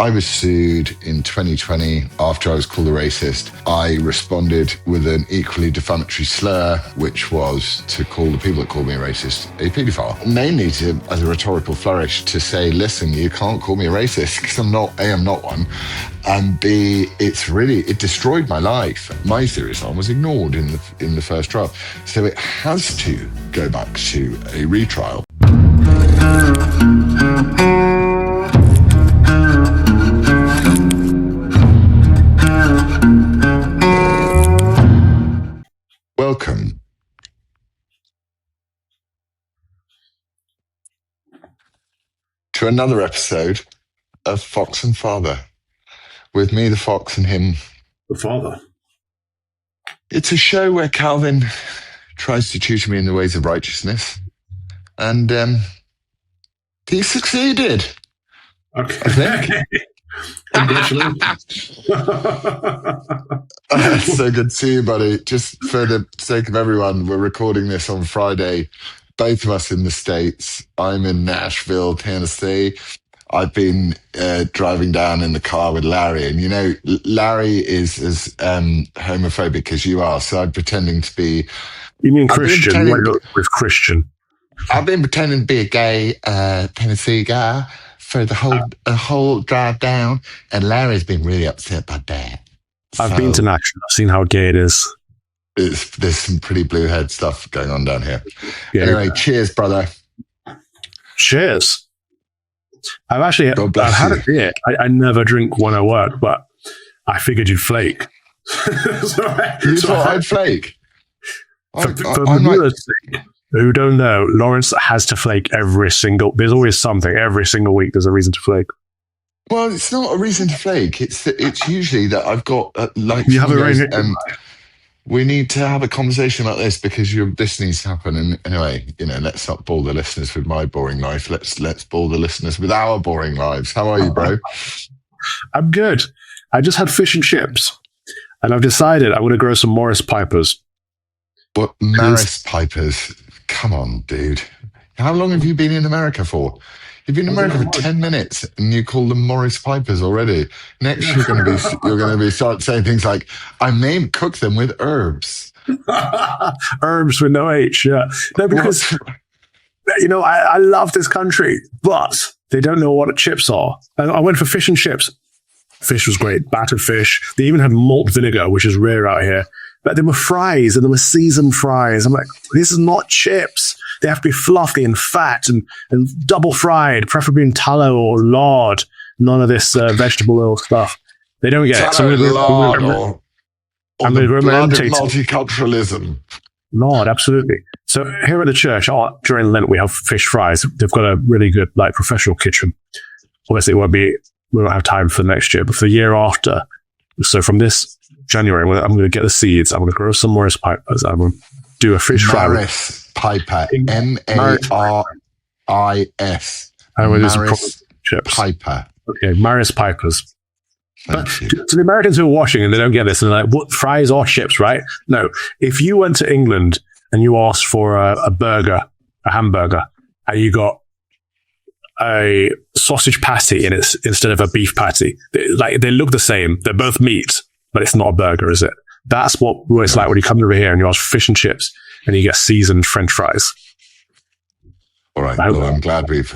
I was sued in 2020 after I was called a racist. I responded with an equally defamatory slur, which was to call the people that called me a racist a paedophile. Mainly to, as a rhetorical flourish, to say, listen, you can't call me a racist because I'm not one. And B, it destroyed my life. My serious harm was ignored in the first trial. So it has to go back to a retrial. Welcome to another episode of Fox and Father. With me, the Fox, and him, the Father. It's a show where Calvin tries to tutor me in the ways of righteousness. And he succeeded. Okay. I think. Congratulations. So good to see you, buddy. Just for the sake of everyone, we're recording this on Friday. Both of us in the States. I'm in Nashville, Tennessee. I've been driving down in the car with Larry, and you know, Larry is as homophobic as you are, so I'm pretending to be... You mean Christian? With Christian. I've been pretending to be a gay Tennessee guy for the whole drive down, and Larry's been really upset by that. I've been to Nashville. I've seen how gay it is. There's some pretty blue head stuff going on down here. Yeah. Anyway, cheers, brother. Cheers. I've had a beer. I never drink when I work, but I figured you'd flake. You thought I'd flake? For viewers who don't know, Laurence has to flake there's always something. Every single week there's a reason to flake. Well, it's not a reason to flake. It's usually that I've got we need to have a conversation about this because this needs to happen. And anyway, let's not bore the listeners with my boring life. Let's bore the listeners with our boring lives. How are you, bro? I'm good. I just had fish and chips, and I've decided I'm going to grow some Morris Pipers. What, Maris Pipers? Come on, dude. How long have you been in America for? You've been in America for 10 minutes and you call them Morris Pipers already. Next, you're going to be start saying things like, I may cook them with herbs. Herbs with no H, yeah. No, because, I love this country, but they don't know what chips are. And I went for fish and chips. Fish was great, battered fish. They even had malt vinegar, which is rare out here. But there were fries, and there were seasoned fries. I'm like, this is not chips. They have to be fluffy and fat and double fried, preferably in tallow or lard. None of this vegetable oil stuff. They don't get it. So I'm going to romantic multiculturalism. Lard, absolutely. So here at the church, during Lent, we have fish fries. They've got a really good, professional kitchen. Obviously, we won't have time for next year, but for the year after. So from this January, I'm going to get the seeds. I'm going to grow some Morris Pipers. I'm going to do a fish fry. Morris Piper. M-A-R-I-S. Morris Piper. Okay, Morris Pipers. But to the Americans who are watching and they don't get this, and they're like, what, fries or chips, right? No. If you went to England and you asked for a burger, a hamburger, and you got a sausage patty in it instead of a beef patty, they look the same. They're both meat, but it's not a burger, is it? That's what it's like when you come over here and you ask for fish and chips and you get seasoned French fries. All right. Well, I'm glad we've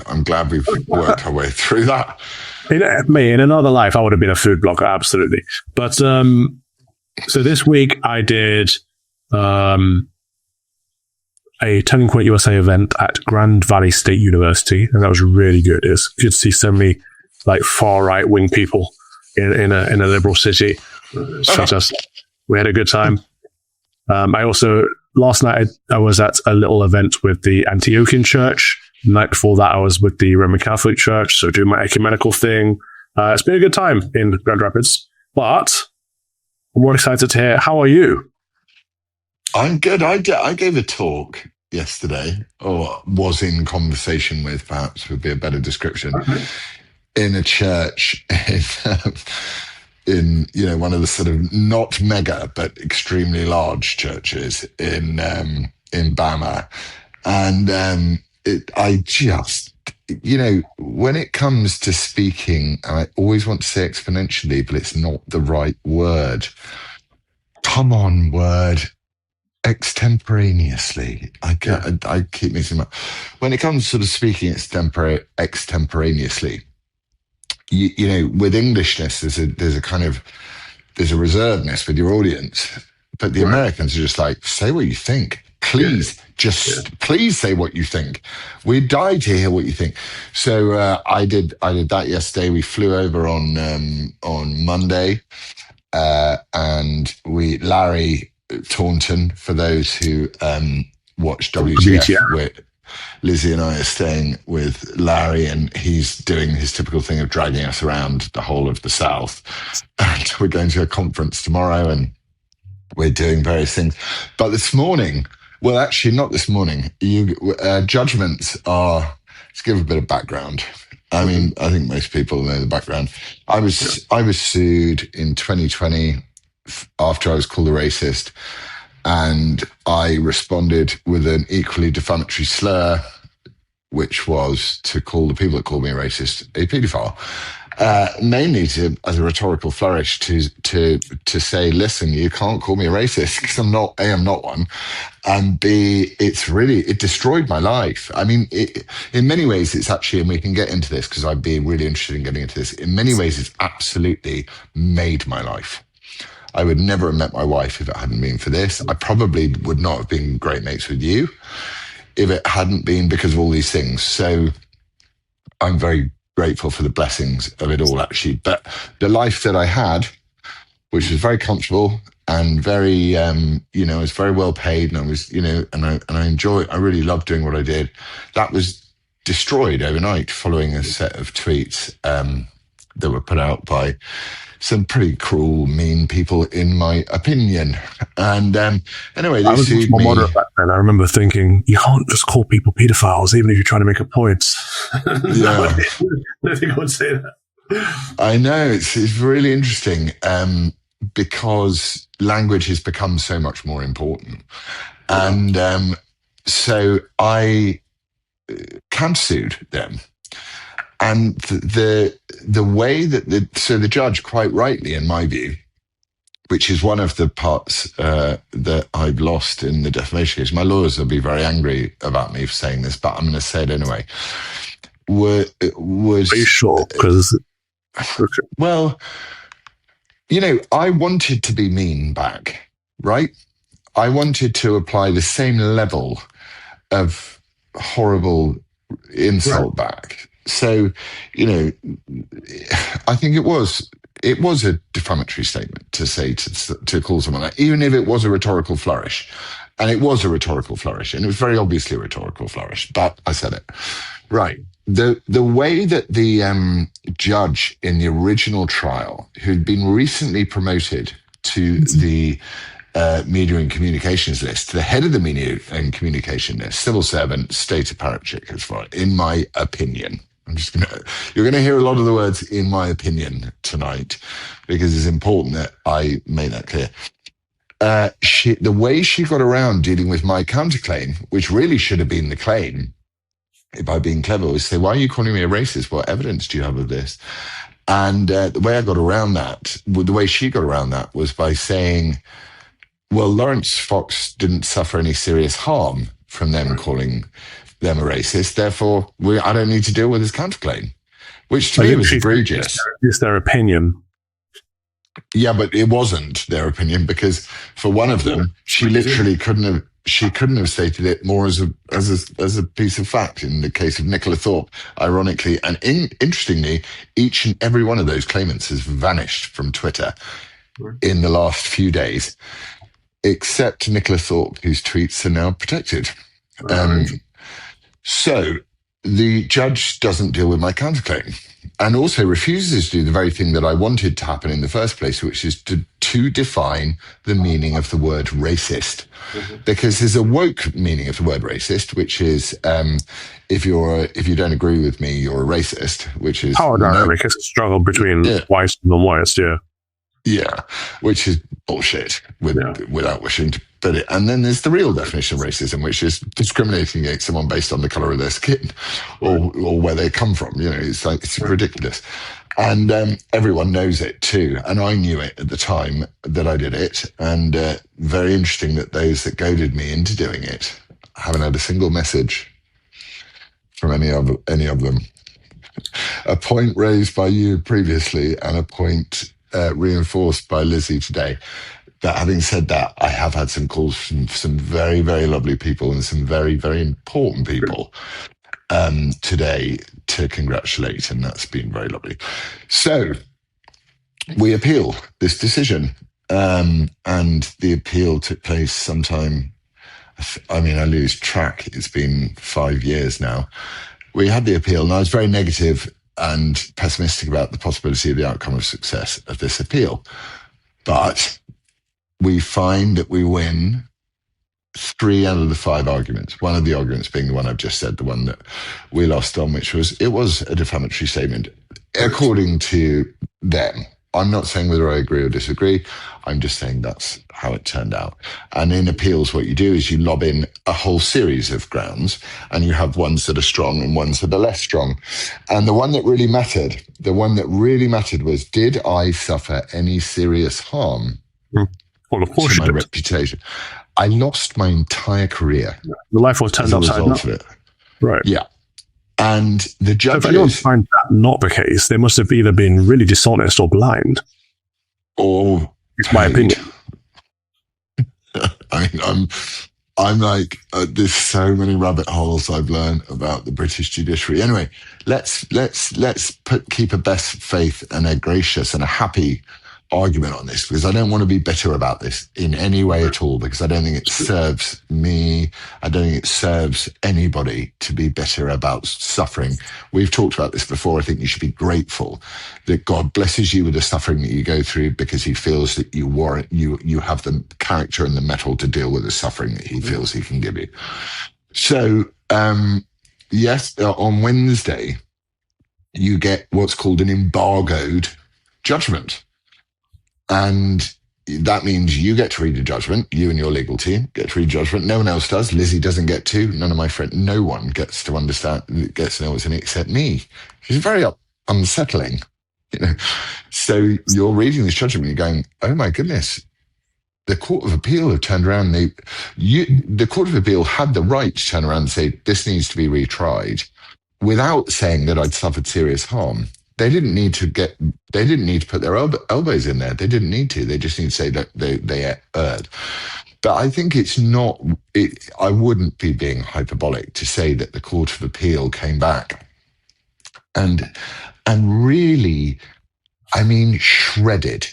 worked our way through that. In another life, I would have been a food blogger, absolutely. But so this week I did a Turning Point USA event at Grand Valley State University, and that was really good. It was good to see so many far right wing people in a liberal city such as. We had a good time. Last night I was at a little event with the Antiochian Church. The night before that I was with the Roman Catholic Church, so doing my ecumenical thing. It's been a good time in Grand Rapids, but I'm more excited to hear, how are you? I'm good. I gave a talk yesterday, or was in conversation with, perhaps would be a better description, in a church in one of the sort of not mega but extremely large churches in Bama, and I just when it comes to speaking, I always want to say exponentially, but it's not the right word. Come on, word. Extemporaneously. I keep missing that. When it comes to sort of speaking extemporaneously, with Englishness, there's a reservedness with your audience, but the Americans are just like, say what you think. Please, please say what you think. We died to hear what you think. So I did that yesterday. We flew over on Monday, and Larry Taunton, for those who watch WTF, where Lizzie and I are staying with Larry, and he's doing his typical thing of dragging us around the whole of the South. And we're going to a conference tomorrow, and we're doing various things. But this morning, well, actually not this morning, judgments are, to give a bit of background. I mean, I think most people know the background. I was sued in 2020 after I was called a racist, and I responded with an equally defamatory slur, which was to call the people that called me a racist a paedophile. Mainly as a rhetorical flourish to say, listen, you can't call me a racist because I'm not one, and B, it destroyed my life. I mean, in many ways, it's actually, and we can get into this because I'd be really interested in getting into this. In many ways, it's absolutely made my life. I would never have met my wife if it hadn't been for this. I probably would not have been great mates with you if it hadn't been because of all these things. So I'm very grateful for the blessings of it all, actually. But the life that I had, which was very comfortable and very, was very well paid, and I was, I really loved doing what I did. That was destroyed overnight following a set of tweets that were put out by some pretty cruel, mean people, in my opinion. And anyway, they sued me. I was more moderate back then. I remember thinking, you can't just call people pedophiles, even if you're trying to make a point. Yeah. I don't think I would say that. I know, it's really interesting because language has become so much more important. Yeah. And so I countersued them. And the way that the judge, quite rightly, in my view, which is one of the parts that I've lost in the defamation case, my lawyers will be very angry about me for saying this, but I'm going to say it anyway. Was Are you sure? Because well, I wanted to be mean back, right? I wanted to apply the same level of horrible insult back. So, I think it was a defamatory statement to say to call someone that, even if it was a rhetorical flourish. And it was a rhetorical flourish, and it was very obviously a rhetorical flourish, but I said it. Right. The way that the judge in the original trial, who'd been recently promoted to the media and communications list, the head of the media and communication list, civil servant, state apparatchik, as far, in my opinion. You're going to hear a lot of the words "in my opinion" tonight, because it's important that I make that clear. The way she got around dealing with my counterclaim, which really should have been the claim, by being clever, was say, "Why are you calling me a racist? What evidence do you have of this?" And the way I got around that, the way she got around that, was by saying, well, Laurence Fox didn't suffer any serious harm from them calling them a racist, therefore I don't need to deal with his counterclaim, which to me was egregious. It's their opinion. Yeah, but it wasn't their opinion, because for one of them, she literally couldn't have stated it more as a piece of fact. In the case of Nicola Thorpe, ironically and interestingly, each and every one of those claimants has vanished from Twitter in the last few days, except Nicola Thorpe, whose tweets are now protected. So the judge doesn't deal with my counterclaim, and also refuses to do the very thing that I wanted to happen in the first place, which is to define the meaning of the word racist. Mm-hmm. Because there's a woke meaning of the word racist, which is if you don't agree with me, you're a racist, which is power dynamic. It's a struggle between whites and non-whites, yeah. Yeah, which is bullshit without wishing to put it. And then there's the real definition of racism, which is discriminating against someone based on the color of their skin or where they come from. It's like, it's ridiculous. And everyone knows it too. And I knew it at the time that I did it. And very interesting that those that goaded me into doing it haven't had a single message from any of them. A point raised by you previously and a point reinforced by Lizzie today. But having said that, I have had some calls from some very, very lovely people and some very, very important people today to congratulate, and that's been very lovely. So we appeal this decision, and the appeal took place sometime. I mean, I lose track. It's been 5 years now. We had the appeal, and I was very negative and pessimistic about the possibility of the outcome of success of this appeal. But we find that we win 3 out of the 5 arguments. One of the arguments being the one I've just said, the one that we lost on, which was a defamatory statement, according to them. I'm not saying whether I agree or disagree. I'm just saying that's how it turned out. And in appeals, what you do is you lob in a whole series of grounds, and you have ones that are strong and ones that are less strong. And the one that really mattered was, did I suffer any serious harm Well, of course to my you did. reputation? I lost my entire career. The life was turned upside down. Right. Yeah. And the judges... So if anyone finds that not the case, they must have either been really dishonest or blind. Or... It's my opinion. I mean, I'm like, there's so many rabbit holes I've learned about the British judiciary. Anyway, let's keep a best faith and a gracious and a happy argument on this, because I don't want to be bitter about this in any way at all, because I don't think it serves me. I don't think it serves anybody to be bitter about suffering. We've talked about this before. I think you should be grateful that God blesses you with the suffering that you go through, because he feels that you warrant, you have the character and the mettle to deal with the suffering that he feels he can give you. So, yes, on Wednesday, you get what's called an embargoed judgment. And that means you get to read the judgment. You and your legal team get to read judgment. No one else does. Lizzie doesn't get to. None of my friends. No one gets to understand. Gets to know what's in it except me. It's very unsettling, So you're reading this judgment. You're going, "Oh my goodness!" The Court of Appeal have turned around. The Court of Appeal had the right to turn around and say this needs to be retried, without saying that I'd suffered serious harm. They didn't need to put their elbows in there. They didn't need to. They just need to say that they erred. But I think I wouldn't be being hyperbolic to say that the Court of Appeal came back and really, I mean, shredded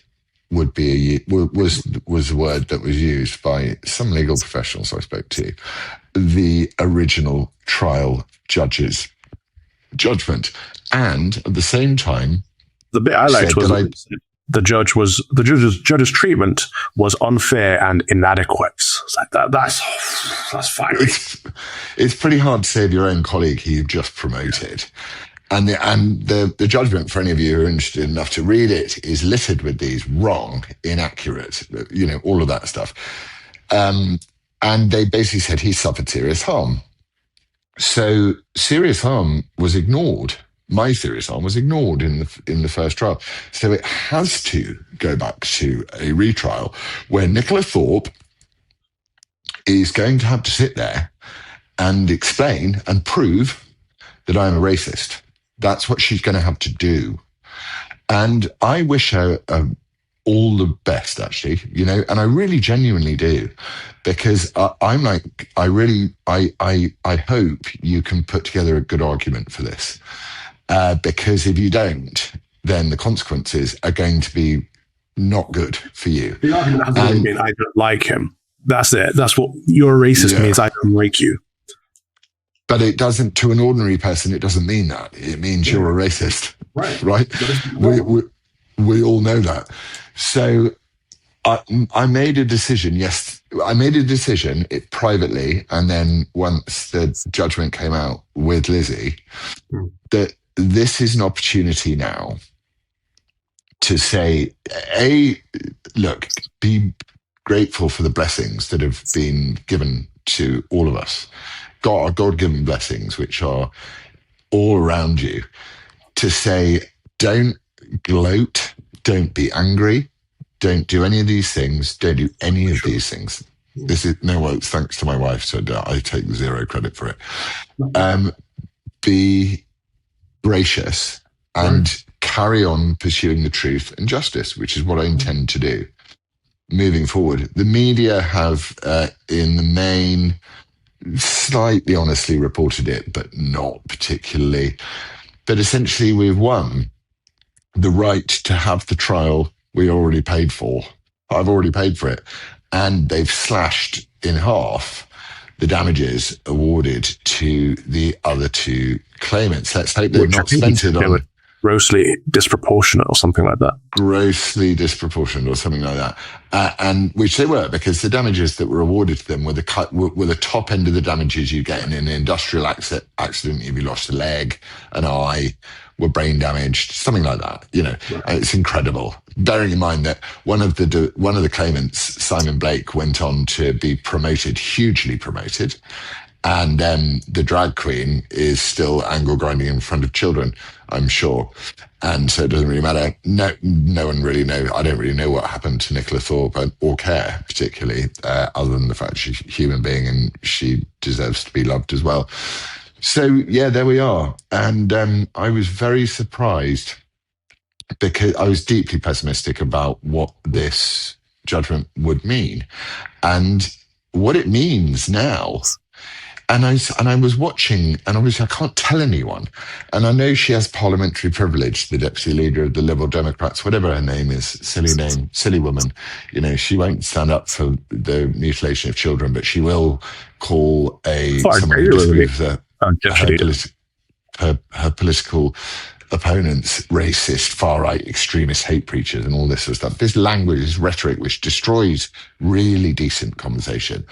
was a word that was used by some legal professionals I spoke to, the original trial judge's judgment. And at the same time, the bit I liked was the judge's treatment was unfair and inadequate. It's like that's fiery. It's pretty hard to say of your own colleague who you've just promoted. And the judgment, for any of you who are interested enough to read it, is littered with these wrong, inaccurate, all of that stuff. And they basically said he suffered serious harm. So serious harm was ignored. My serious harm was ignored in the first trial. So it has to go back to a retrial where Nicola Thorpe is going to have to sit there and explain and prove that I'm a racist. That's what she's going to have to do. And I wish her all the best, actually, and I really genuinely do, because I'm like, I hope you can put together a good argument for this. Because if you don't, then the consequences are going to be not good for you. The argument hasn't really been, I don't like him. That's it. That's what you're a racist means. I don't like you. But it doesn't, to an ordinary person, it doesn't mean that. It means you're a racist. Right? We all know that. So I made a decision, privately, and then once the judgment came out with Lizzie, that this is an opportunity now to say, A, look, be grateful for the blessings that have been given to all of us. God-given blessings, which are all around you. To say, don't gloat, don't be angry, don't do any of these things, don't do any of these things. This is, no, well, it's thanks to my wife, so I take zero credit for it. Be gracious and carry on pursuing the truth and justice, which is what I intend to do moving forward. The media have, in the main, slightly honestly reported it, but not particularly. But essentially, we've won the right to have the trial we already paid for. I've already paid for it. And they've slashed in half the damages awarded to the other two claimants. Let's hope they've not spent it on... grossly disproportionate or something like that. Grossly disproportionate or something like that. And which they were, because the damages that were awarded to them were the top end of the damages you get in an industrial accident if you lost a leg, an eye, were brain damaged, something like that. You know, it's incredible. Bearing in mind that one of the claimants, Simon Blake, went on to be promoted, hugely promoted. And the drag queen is still angle grinding in front of children, I'm sure. And so it doesn't really matter. No one really knows. I don't really know what happened to Nicola Thorpe or care particularly, other than the fact she's a human being and she deserves to be loved as well. So, yeah, there we are. And I was very surprised because I was deeply pessimistic about what this judgment would mean and what it means now. And I was watching, and obviously I can't tell anyone. And I know she has parliamentary privilege, the deputy leader of the Liberal Democrats, whatever her name is, silly woman. You know, she won't stand up for the mutilation of children, but she will call someone who disagrees with her political opponents racist, far-right, extremist hate preachers and all this sort of stuff. This language, this rhetoric, which destroys really decent conversation.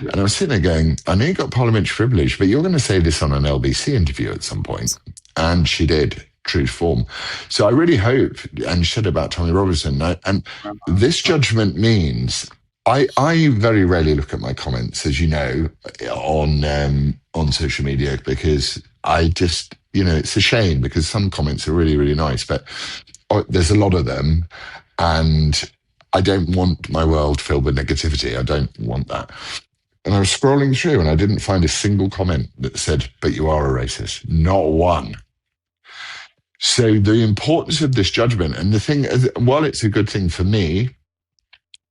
Yeah. And I was sitting there going, I know you got parliamentary privilege, but you're going to say this on an LBC interview at some point. And she did, true to form. So I really hope, and she said about Tommy Robinson, and this judgment means... I very rarely look at my comments, as you know, on social media, because I just, you know, it's a shame because some comments are really, really nice, but there's a lot of them, and I don't want my world filled with negativity. I don't want that. And I was scrolling through and I didn't find a single comment that said, but you are a racist. Not one. So the importance of this judgment, and the thing, while it's a good thing for me,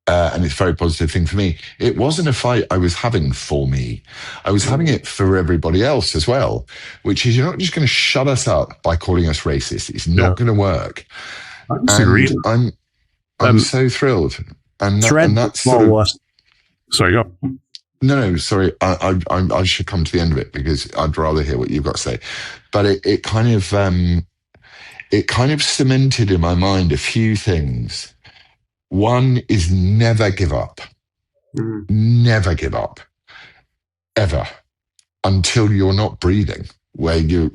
and it's a very positive thing for me, it wasn't a fight I was having for me. I was having it for everybody else as well, which is, you're not just going to shut us up by calling us racist. It's not going to work. And I'm so thrilled. And that's sort of... Sorry, go. No, sorry. I should come to the end of it because I'd rather hear what you've got to say. But it kind of cemented in my mind a few things. One is never give up. Never give up. Ever. Until you're not breathing, where you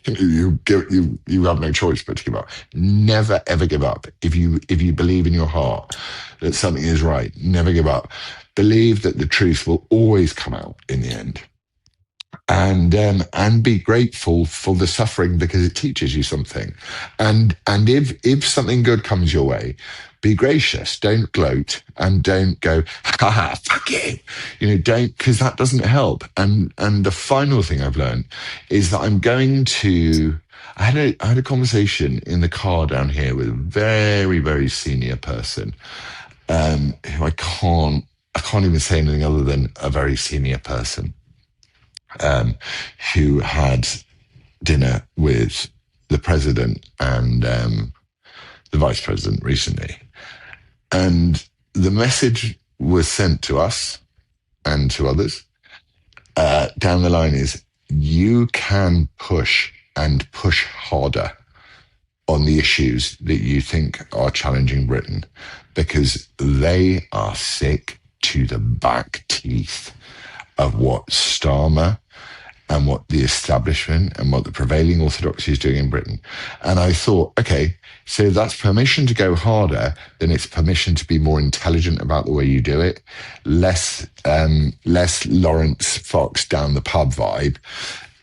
have no choice but to give up. Never, ever give up. If you believe in your heart that something is right, never give up. Believe that the truth will always come out in the end. And be grateful for the suffering because it teaches you something. And if something good comes your way, be gracious. Don't gloat and don't go, ha, fuck you. You know, don't, because that doesn't help. And the final thing I've learned is that I had a conversation in the car down here with a very, very senior person, who I can't even say anything other than a very senior person. Who had dinner with the president and the vice president recently. And the message was sent to us and to others down the line is, you can push and push harder on the issues that you think are challenging Britain, because they are sick to the back teeth of what Starmer and what the establishment and what the prevailing orthodoxy is doing in Britain. And I thought, okay, so that's permission to go harder, then it's permission to be more intelligent about the way you do it, less Laurence Fox down the pub vibe,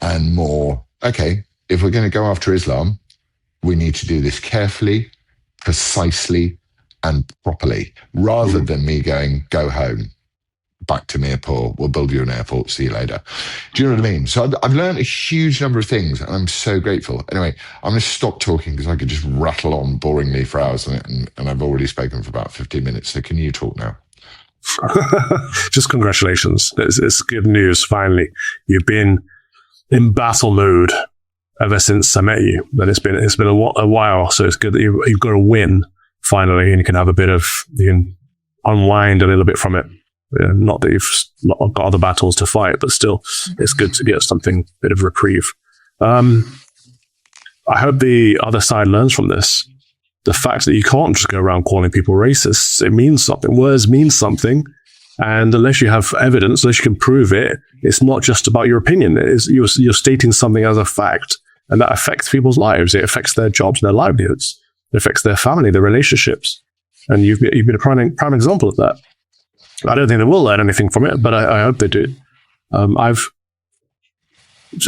and more, okay, if we're going to go after Islam, we need to do this carefully, precisely, and properly, rather than me going, go home, back to Mirpur, we'll build you an airport, see you later. Do you know what I mean? So I've learned a huge number of things, and I'm so grateful. Anyway, I'm going to stop talking because I could just rattle on boringly for hours, and I've already spoken for about 15 minutes. So can you talk now? Just congratulations. It's good news, finally. You've been in battle mode ever since I met you. And it's been a while, so it's good that you've got a win, finally, and you can have you can unwind a little bit from it. Not that you've not got other battles to fight, but still, it's good to get something, bit of reprieve. I hope the other side learns from this. The fact that you can't just go around calling people racists, it means something. Words mean something. And unless you have evidence, unless you can prove it, it's not just about your opinion. You're stating something as a fact, and that affects people's lives. It affects their jobs, their livelihoods. It affects their family, their relationships. And you've been a prime example of that. I don't think they will learn anything from it, but I hope they do. I've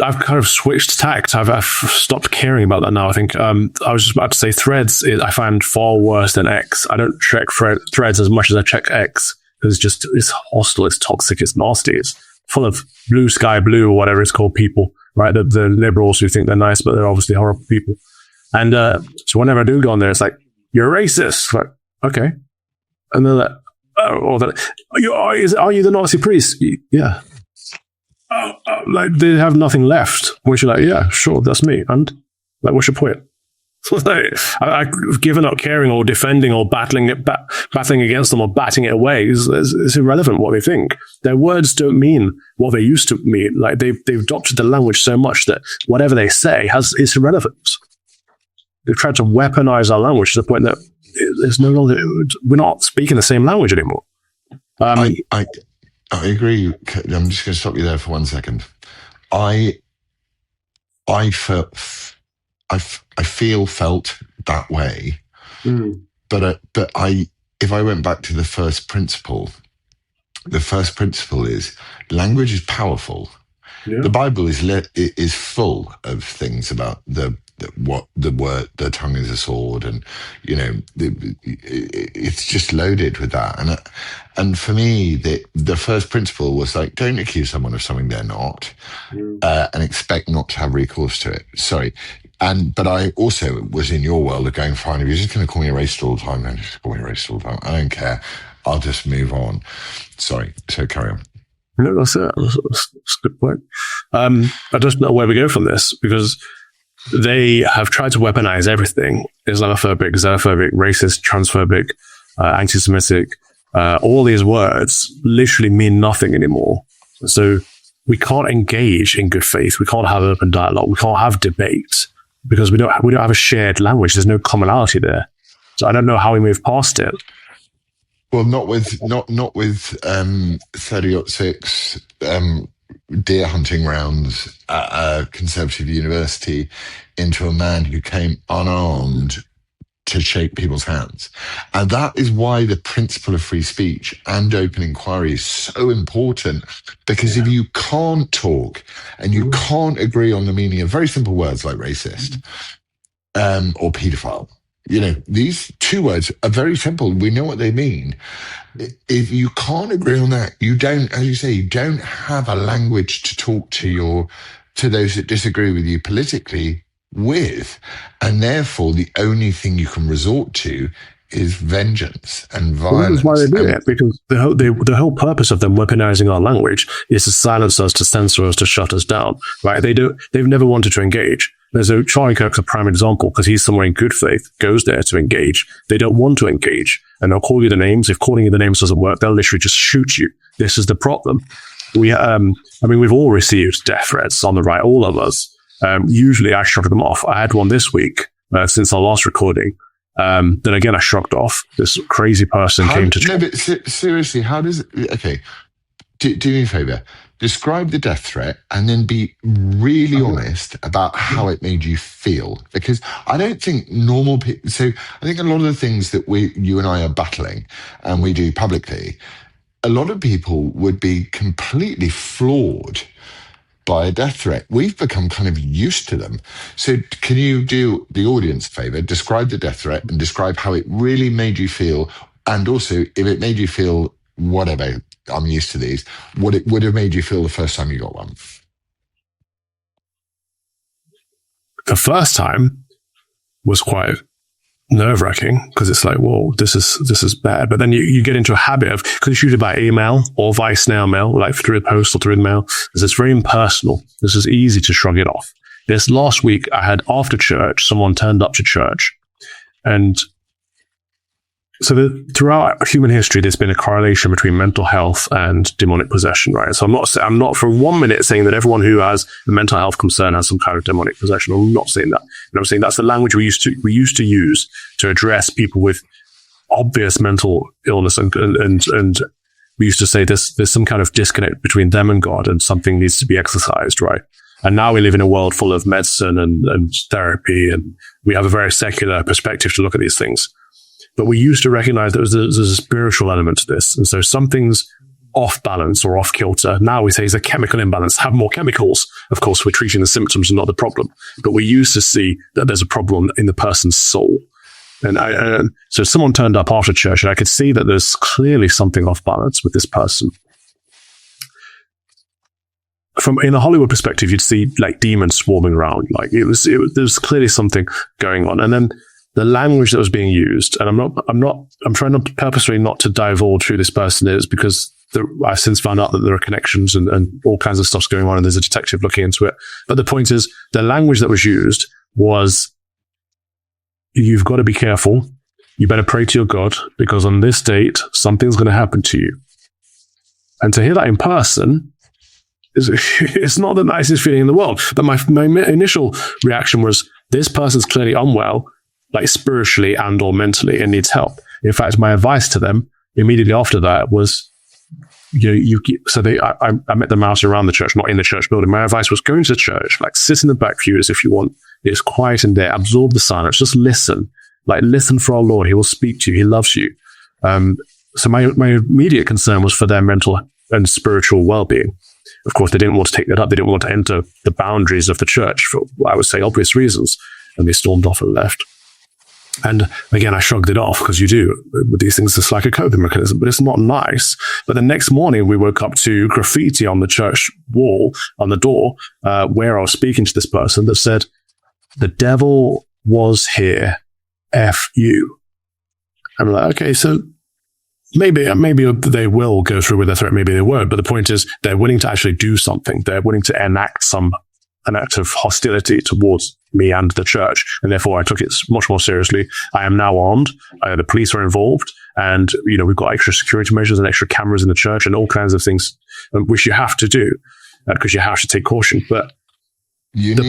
kind of switched tact. I've stopped caring about that now. I think I was just about to say Threads. I find far worse than X. I don't check Threads as much as I check X because it's hostile, it's toxic, it's nasty, it's full of blue sky blue or whatever it's called people, right? The liberals who think they're nice, but they're obviously horrible people. And so whenever I do go on there, it's like, you're racist. Like, okay. And they're like, are you the Nazi priest? Yeah. Like they have nothing left. Which you're like, yeah, sure, that's me. And like, what's your point? Like, I've given up caring or defending or battling against them or batting it away. It's irrelevant what they think. Their words don't mean what they used to mean. Like they've adopted the language so much that whatever they say is irrelevant. They've tried to weaponize our language to the point that it's no longer, we're not speaking the same language anymore. I agree. I'm just going to stop you there for 1 second. I felt that way, but if I went back to the first principle is language is powerful. Yeah. The Bible is full of things about the tongue is a sword, and it's just loaded with that. And for me, the first principle was like, don't accuse someone of something they're not, and expect not to have recourse to it. Sorry. But I also was in your world of going, fine, if you're just going to call me a racist all the time, then just call me a racist all the time. I don't care. I'll just move on. Sorry. So carry on. No, that's it. That's a good point. I just know where we go from this, because they have tried to weaponize everything: Islamophobic, xenophobic, racist, transphobic, anti-Semitic. All these words literally mean nothing anymore. So we can't engage in good faith. We can't have open dialogue. We can't have debate because we don't have a shared language. There's no commonality there. So I don't know how we move past it. Well, not with 30-06 deer hunting rounds at a conservative university into a man who came unarmed to shake people's hands. And that is why the principle of free speech and open inquiry is so important, because if you can't talk and you can't agree on the meaning of very simple words like racist or paedophile, these two words are very simple. We know what they mean. If you can't agree on that, you don't, as you say, you don't have a language to talk to those that disagree with you politically with. And therefore, the only thing you can resort to is vengeance and violence. Well, that's why they do it, because the whole purpose of them weaponizing our language is to silence us, to censor us, to shut us down. Right? They've never wanted to engage. There's Charlie Kirk's a prime example, because he's somewhere in good faith, goes there to engage. They don't want to engage, and they'll call you the names. If calling you the names doesn't work, they'll literally just shoot you. This is the problem. We've all received death threats on the right, all of us. Usually I shrug them off. I had one this week since our last recording. Then again, I shrugged off. This crazy person came to... No, but seriously, how does it... Okay, do me a favour. describe the death threat, and then be really honest about how it made you feel. Because I don't think normal people, so I think a lot of the things that you and I are battling and we do publicly, a lot of people would be completely floored by a death threat. We've become kind of used to them. So can you do the audience a favor, describe the death threat and describe how it really made you feel? And also, if it made you feel whatever, I'm used to these, what it would have made you feel the first time you got one? The first time was quite nerve-wracking because it's like, whoa, this is bad. But then you get into a habit of, because it's usually by email or via snail mail, like through the post or through the mail, it's very impersonal. This is easy to shrug it off. This last week, I had after church, someone turned up to church, and so throughout human history, there's been a correlation between mental health and demonic possession, right? So I'm not for 1 minute saying that everyone who has a mental health concern has some kind of demonic possession. I'm not saying that. And I'm saying that's the language we used to use to address people with obvious mental illness, and we used to say there's some kind of disconnect between them and God, and something needs to be exercised, right? And now we live in a world full of medicine and therapy, and we have a very secular perspective to look at these things. But we used to recognize that there's a spiritual element to this. And so something's off balance or off kilter. Now we say it's a chemical imbalance. Have more chemicals. Of course, we're treating the symptoms and not the problem. But we used to see that there's a problem in the person's soul. And so someone turned up after church, and I could see that there's clearly something off balance with this person. From in a Hollywood perspective, you'd see like demons swarming around. Like there's clearly something going on. And then the language that was being used, and I'm trying not purposely not to divulge who this person is, because I've since found out that there are connections and all kinds of stuff's going on, and there's a detective looking into it. But the point is, the language that was used was, you've got to be careful. You better pray to your God, because on this date, something's going to happen to you. And to hear that in person, it's not the nicest feeling in the world. But my initial reaction was, this person's clearly unwell, like spiritually and or mentally, and needs help. In fact, my advice to them immediately after that was, I met them out around the church, not in the church building. My advice was, go into church, like sit in the back pews if you want. It's quiet in there. Absorb the silence. Just listen. Like, listen for our Lord. He will speak to you. He loves you. So my immediate concern was for their mental and spiritual well-being. Of course, they didn't want to take that up. They didn't want to enter the boundaries of the church for, I would say, obvious reasons. And they stormed off and left. And again, I shrugged it off, because you do with these things. It's like a coping mechanism, but it's not nice. But the next morning, we woke up to graffiti on the church wall, on the door, where I was speaking to this person, that said, "The devil was here, F you." I'm like, okay, so maybe they will go through with their threat, maybe they won't. But the point is, they're willing to actually do something. They're willing to enact an act of hostility towards me and the church, and therefore I took it much more seriously. I am now armed. The police are involved, and we've got extra security measures and extra cameras in the church and all kinds of things, which you have to do because you have to take caution. But you do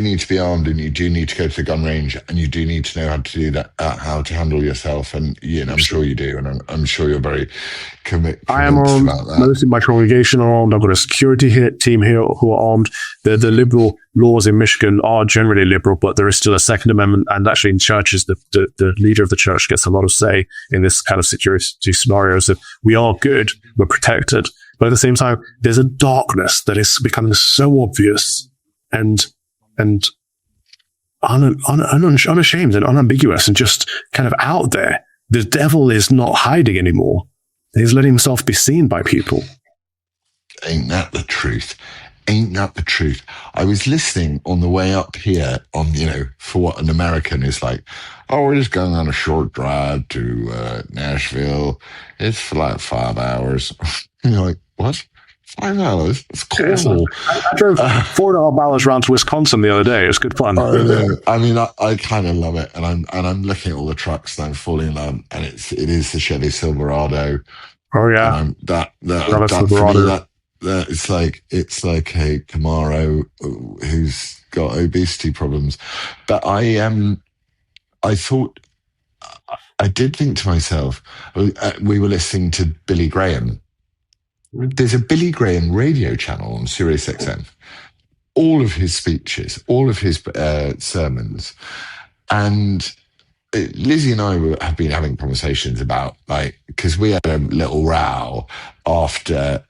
need to be armed, and you do need to go to the gun range, and you do need to know how to do that, how to handle yourself. And I'm sure you do, and I'm sure you're very convinced I am armed. About that. Most of my congregation are armed. I've got a security team here who are armed. The liberal laws in Michigan are generally liberal, but there is still a Second Amendment, and actually in churches, the leader of the church gets a lot of say in this kind of security scenarios. That we are good, we're protected, but at the same time, there's a darkness that is becoming so obvious and unashamed and unambiguous and just kind of out there. The devil is not hiding anymore. He's letting himself be seen by people. Ain't that the truth? Ain't that the truth? I was listening on the way up here on, for what an American is like, oh, we're just going on a short drive to Nashville. It's for like 5 hours. You're like, what? 5 hours? It's cool. I drove 4.5 hours around to Wisconsin the other day. It was good fun. I mean, I kind of love it, and I'm looking at all the trucks, and I'm falling in love. And it is the Chevy Silverado. Oh yeah, that for me, that it's like a Camaro who's got obesity problems. But I thought, I did think to myself, we were listening to Billy Graham. There's a Billy Graham radio channel on Sirius XM. All of his speeches, all of his sermons, and Lizzie and I have been having conversations about, like, because we had a little row after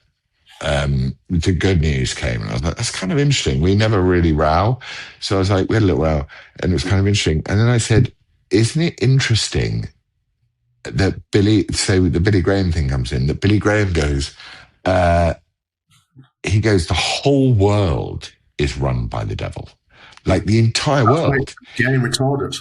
the good news came, and I was like, that's kind of interesting. We never really row. So I was like, we had a little row, and it was kind of interesting. And then I said, isn't it interesting that the Billy Graham thing comes in, that Billy Graham goes, the whole world is run by the devil. Like the entire world. Getting retarded.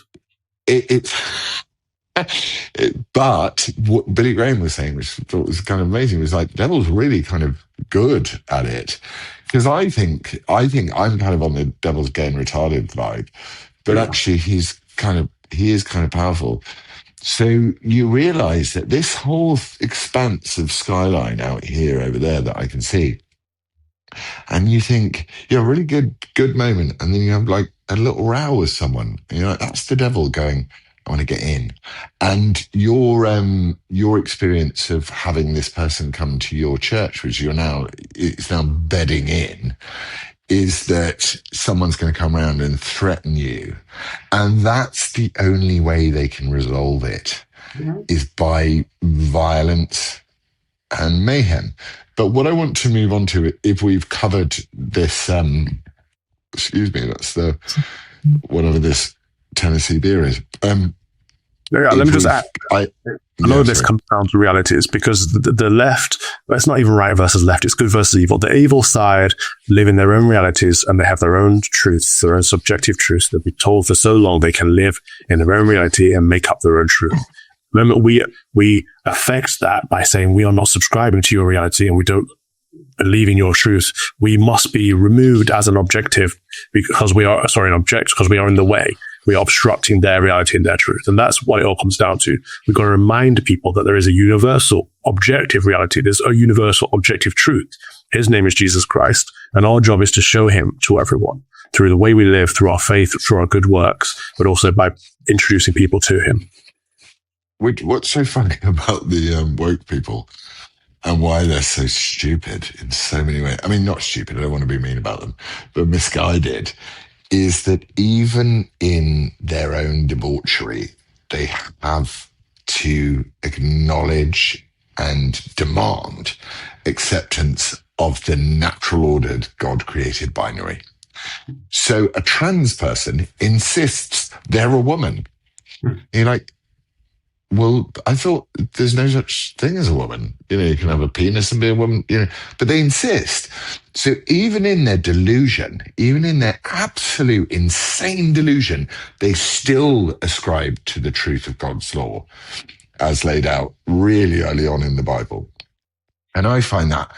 But what Billy Graham was saying, which I thought was kind of amazing, was like the devil's really kind of good at it. Because I think I'm kind of on the devil's getting retarded vibe, but actually he is kind of powerful. So you realize that this whole expanse of skyline out here over there that I can see, and you think, yeah, really good moment, and then you have like a little row with someone, and you're like, that's the devil going, I want to get in. And your experience of having this person come to your church, which it's now bedding in, is that someone's going to come around and threaten you, and that's the only way they can resolve it, is by violence and mayhem. But what I want to move on to, if we've covered this, excuse me, that's the whatever this Tennessee beer is. Let me just add. A lot of this comes down to realities, because the left, it's not even right versus left, it's good versus evil. The evil side live in their own realities, and they have their own truths, their own subjective truths. They've been told for so long they can live in their own reality and make up their own truth. Remember, we affect that by saying we are not subscribing to your reality and we don't believe in your truth. We must be removed as an objective because we are in the way. We are obstructing their reality and their truth. And that's what it all comes down to. We've got to remind people that there is a universal objective reality. There's a universal objective truth. His name is Jesus Christ. And our job is to show him to everyone through the way we live, through our faith, through our good works, but also by introducing people to him. What's so funny about the woke people and why they're so stupid in so many ways? I mean, not stupid, I don't want to be mean about them, but misguided, is that even in their own debauchery, they have to acknowledge and demand acceptance of the natural ordered God-created binary. So a trans person insists they're a woman. You're like, well, I thought there's no such thing as a woman. You can have a penis and be a woman, but they insist. So even in their delusion, even in their absolute insane delusion, they still ascribe to the truth of God's law as laid out really early on in the Bible. And I find that,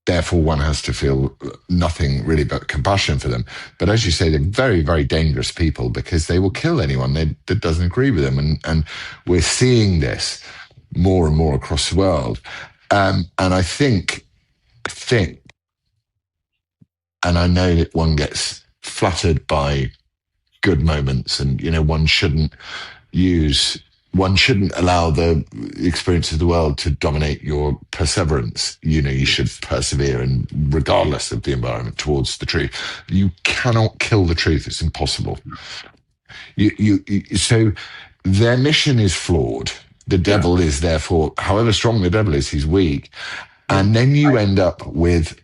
therefore, one has to feel nothing really but compassion for them. But as you say, they're very, very dangerous people because they will kill anyone that doesn't agree with them. And we're seeing this more and more across the world. And I think, and I know that one gets flattered by good moments, and, one shouldn't allow the experience of the world to dominate your perseverance. You should persevere, and regardless of the environment, towards the truth. You cannot kill the truth. It's impossible. So their mission is flawed. The devil is, therefore, however strong the devil is, he's weak. And then you end up with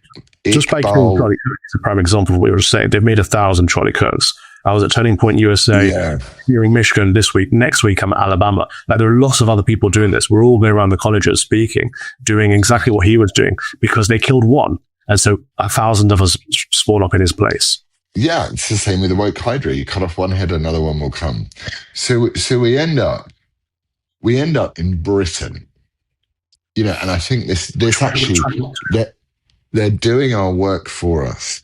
just by killing Charlie Kirk is a prime example of what we were saying. They've made 1,000 Charlie Kirks. I was at Turning Point USA here in Michigan this week. Next week, I'm at Alabama. Like, there are lots of other people doing this. We're all going around the colleges speaking, doing exactly what he was doing, because they killed one. And so 1,000 of us spawn up in his place. Yeah, it's the same with the woke hydra. You cut off one head, another one will come. So we end up in Britain, and I think this actually, they're doing our work for us.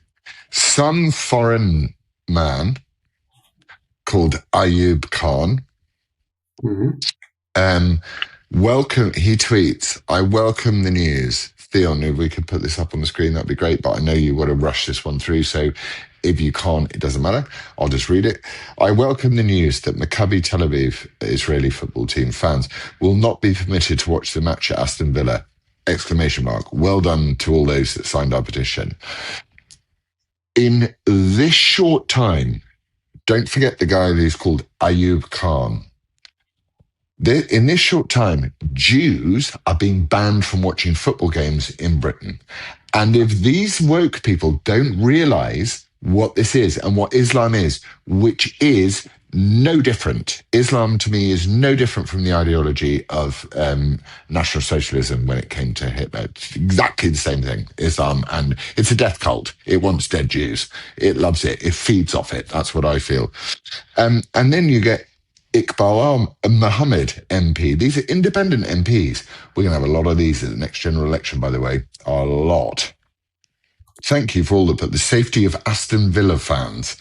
Some foreign man called Ayub Khan. Welcome. He tweets, "I welcome the news." Theon, if we could put this up on the screen, that'd be great. But I know you want to rush this one through, so if you can't, it doesn't matter. I'll just read it. "I welcome the news that Maccabi Tel Aviv, Israeli football team fans, will not be permitted to watch the match at Aston Villa exclamation mark. Well done to all those that signed our petition. In this short time, don't forget the guy who's called Ayub Khan. In this short time, Jews are being banned from watching football games in Britain. And if these woke people don't realize what this is and what Islam is, which is no different. Islam, to me, is no different from the ideology of National Socialism when it came to Hitler. It's exactly the same thing, Islam, and it's a death cult. It wants dead Jews. It loves it. It feeds off it. That's what I feel. And then you get Iqbal Muhammad MP. These are independent MPs. We're going to have a lot of these at the next general election, by the way. A lot. Thank you for all that put the safety of Aston Villa fans,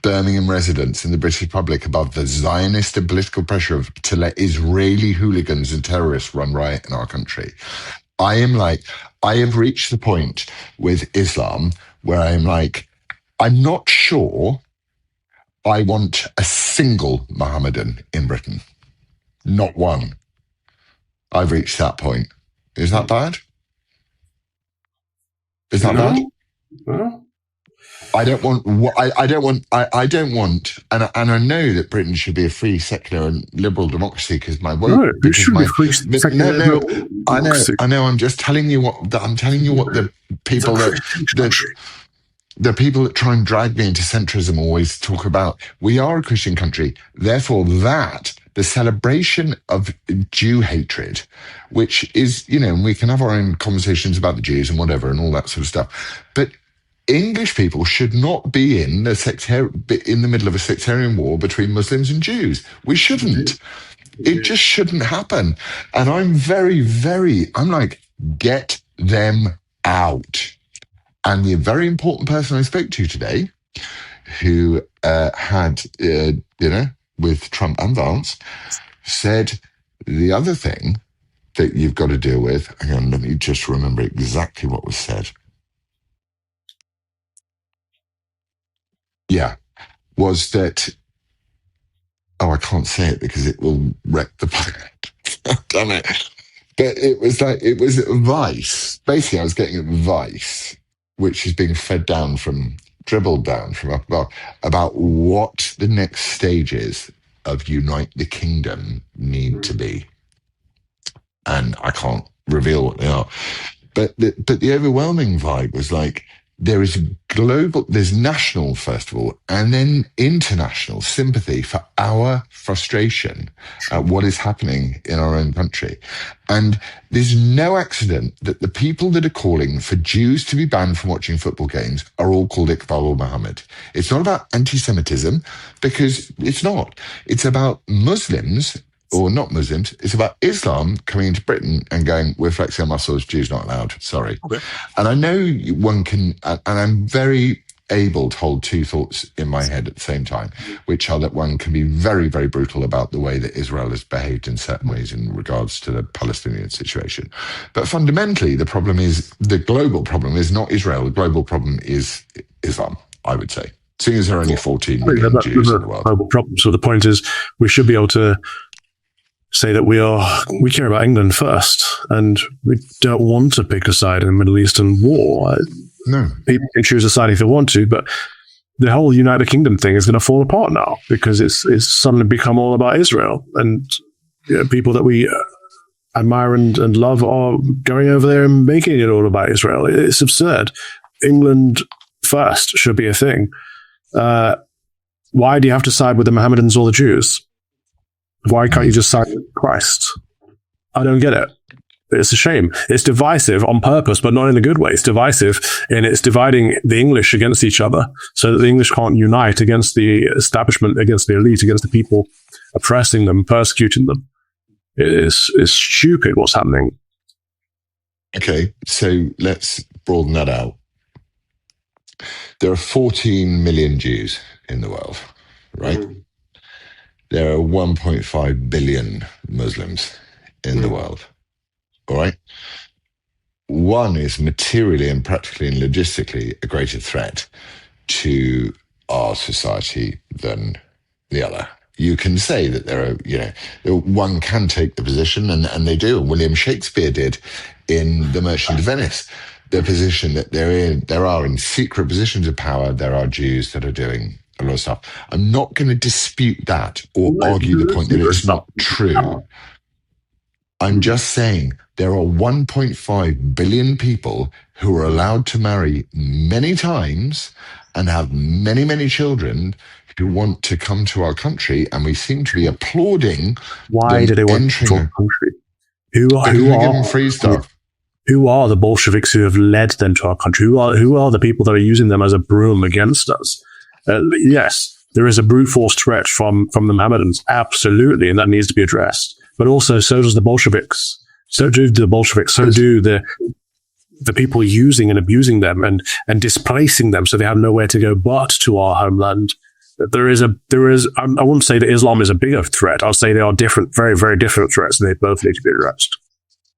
Birmingham residents in the British Republic above the Zionist and political pressure to let Israeli hooligans and terrorists run riot in our country. I have reached the point with Islam where I'm not sure I want a single Mohammedan in Britain. Not one. I've reached that point. Is that bad? Is that bad? No. I don't want, and I know that Britain should be a free, secular, and liberal democracy because my vote. No, it should be free, secular, no, I know. I'm just telling you what the people the people that try and drag me into centrism always talk about. We are a Christian country, therefore the celebration of Jew hatred, which is, and we can have our own conversations about the Jews and whatever and all that sort of stuff, but English people should not be in the middle of a sectarian war between Muslims and Jews. We shouldn't. It just shouldn't happen. And I'm I'm like, get them out. And the very important person I spoke to today, who had, with Trump and Vance, said the other thing that you've got to deal with, hang on, let me just remember exactly what was said. Yeah, was that, I can't say it because it will wreck the planet. Damn it. But it was advice. Basically, I was getting advice, which is being dribbled down from up above, about what the next stages of Unite the Kingdom need to be. And I can't reveal what they are. But the overwhelming vibe was like, there's national, first of all, and then international sympathy for our frustration at what is happening in our own country. And there's no accident that the people that are calling for Jews to be banned from watching football games are all called Iqbal or Muhammad. It's not about anti-Semitism, because it's not. It's about Muslims, or not Muslims, it's about Islam coming into Britain and going, we're flexing our muscles, Jews not allowed, sorry. Okay. And I know one can, and I'm very able to hold two thoughts in my head at the same time, which are that one can be very, very brutal about the way that Israel has behaved in certain ways in regards to the Palestinian situation. But fundamentally, the global problem is not Israel, the global problem is Islam, I would say. Seeing as there are only 14 million Jews in the world. Global problem. So the point is, we should be able to say that we care about England first, and we don't want to pick a side in the Middle Eastern war. No. People can choose a side if they want to, but the whole United Kingdom thing is going to fall apart now because it's suddenly become all about Israel, and people that we admire and love are going over there and making it all about Israel. It's absurd. England first should be a thing. Why do you have to side with the Mohammedans or the Jews? Why can't you just side with Christ? I don't get it. It's a shame. It's divisive on purpose, but not in a good way. It's divisive, and it's dividing the English against each other so that the English can't unite against the establishment, against the elite, against the people oppressing them, persecuting them. It's stupid what's happening. Okay, so let's broaden that out. There are 14 million Jews in the world, right? There are 1.5 billion Muslims in the world, all right? One is materially and practically and logistically a greater threat to our society than the other, you can say that there are, one can take the position, and they do. William Shakespeare did in The Merchant of Venice. The position that there are in secret positions of power, there are Jews that are doing a lot of stuff. I'm not going to dispute that or argue the point that it's not true. I'm just saying there are 1.5 billion people who are allowed to marry many times and have many, many children who want to come to our country, and we seem to be applauding. Why do they want to come to our country? Who are giving free stuff? Who are the Bolsheviks who have led them to our country? Who are the people that are using them as a broom against us? Yes, there is a brute force threat from the Mohammedans, absolutely, and that needs to be addressed. But also, so does the Bolsheviks. So do the Bolsheviks. So do the people using and abusing them and displacing them, so they have nowhere to go but to our homeland. There is. I wouldn't say that Islam is a bigger threat. I'll say they are different, very, very different threats, and they both need to be addressed.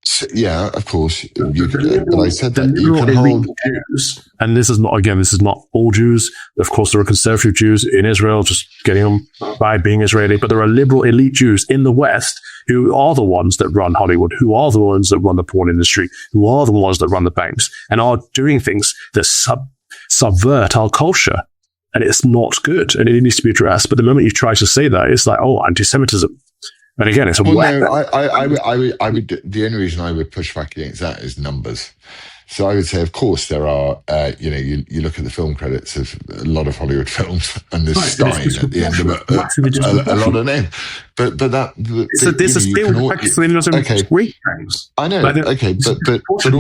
So, yeah, of course. But I said that you can hold Jews, and this is not all Jews. Of course, there are conservative Jews in Israel just getting them by being Israeli, but there are liberal elite Jews in the West who are the ones that run Hollywood, who are the ones that run the porn industry, who are the ones that run the banks, and are doing things that subvert our culture. And it's not good, and it needs to be addressed. But the moment you try to say that, it's like, oh, anti-Semitism. And again, it's a weapon. No, I would. The only reason I would push back against that is numbers. So I would say, of course, there are. You look at the film credits of a lot of Hollywood films, and there's Stein at the end of a lot of names. But that. So this is still Greek names. I know. Okay, but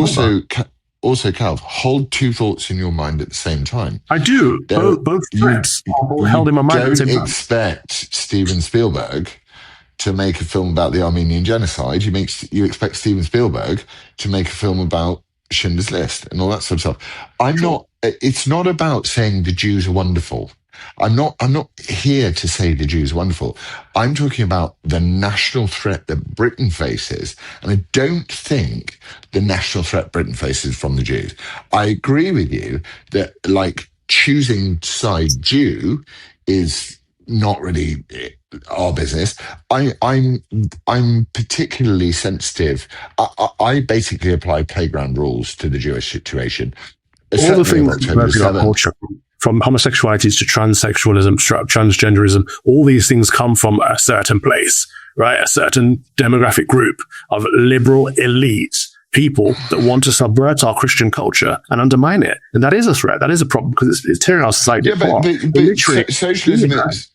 also, Calv, hold two thoughts in your mind at the same time. I do. Both threats are held in my mind at the same time. Don't expect Steven Spielberg to make a film about the Armenian genocide. You expect Steven Spielberg to make a film about Schindler's List and all that sort of stuff. It's not about saying the Jews are wonderful. I'm not here to say the Jews are wonderful. I'm talking about the national threat that Britain faces. And I don't think the national threat Britain faces from the Jews. I agree with you that, like, choosing side Jew is not really our business. I'm particularly sensitive. I basically apply playground rules to the Jewish situation. All the things in our culture, from homosexualities to transsexualism, transgenderism, all these things come from a certain place, right? A certain demographic group of liberal elite people that want to subvert our Christian culture and undermine it. And that is a threat. That is a problem because it's tearing our society apart. But socialism is...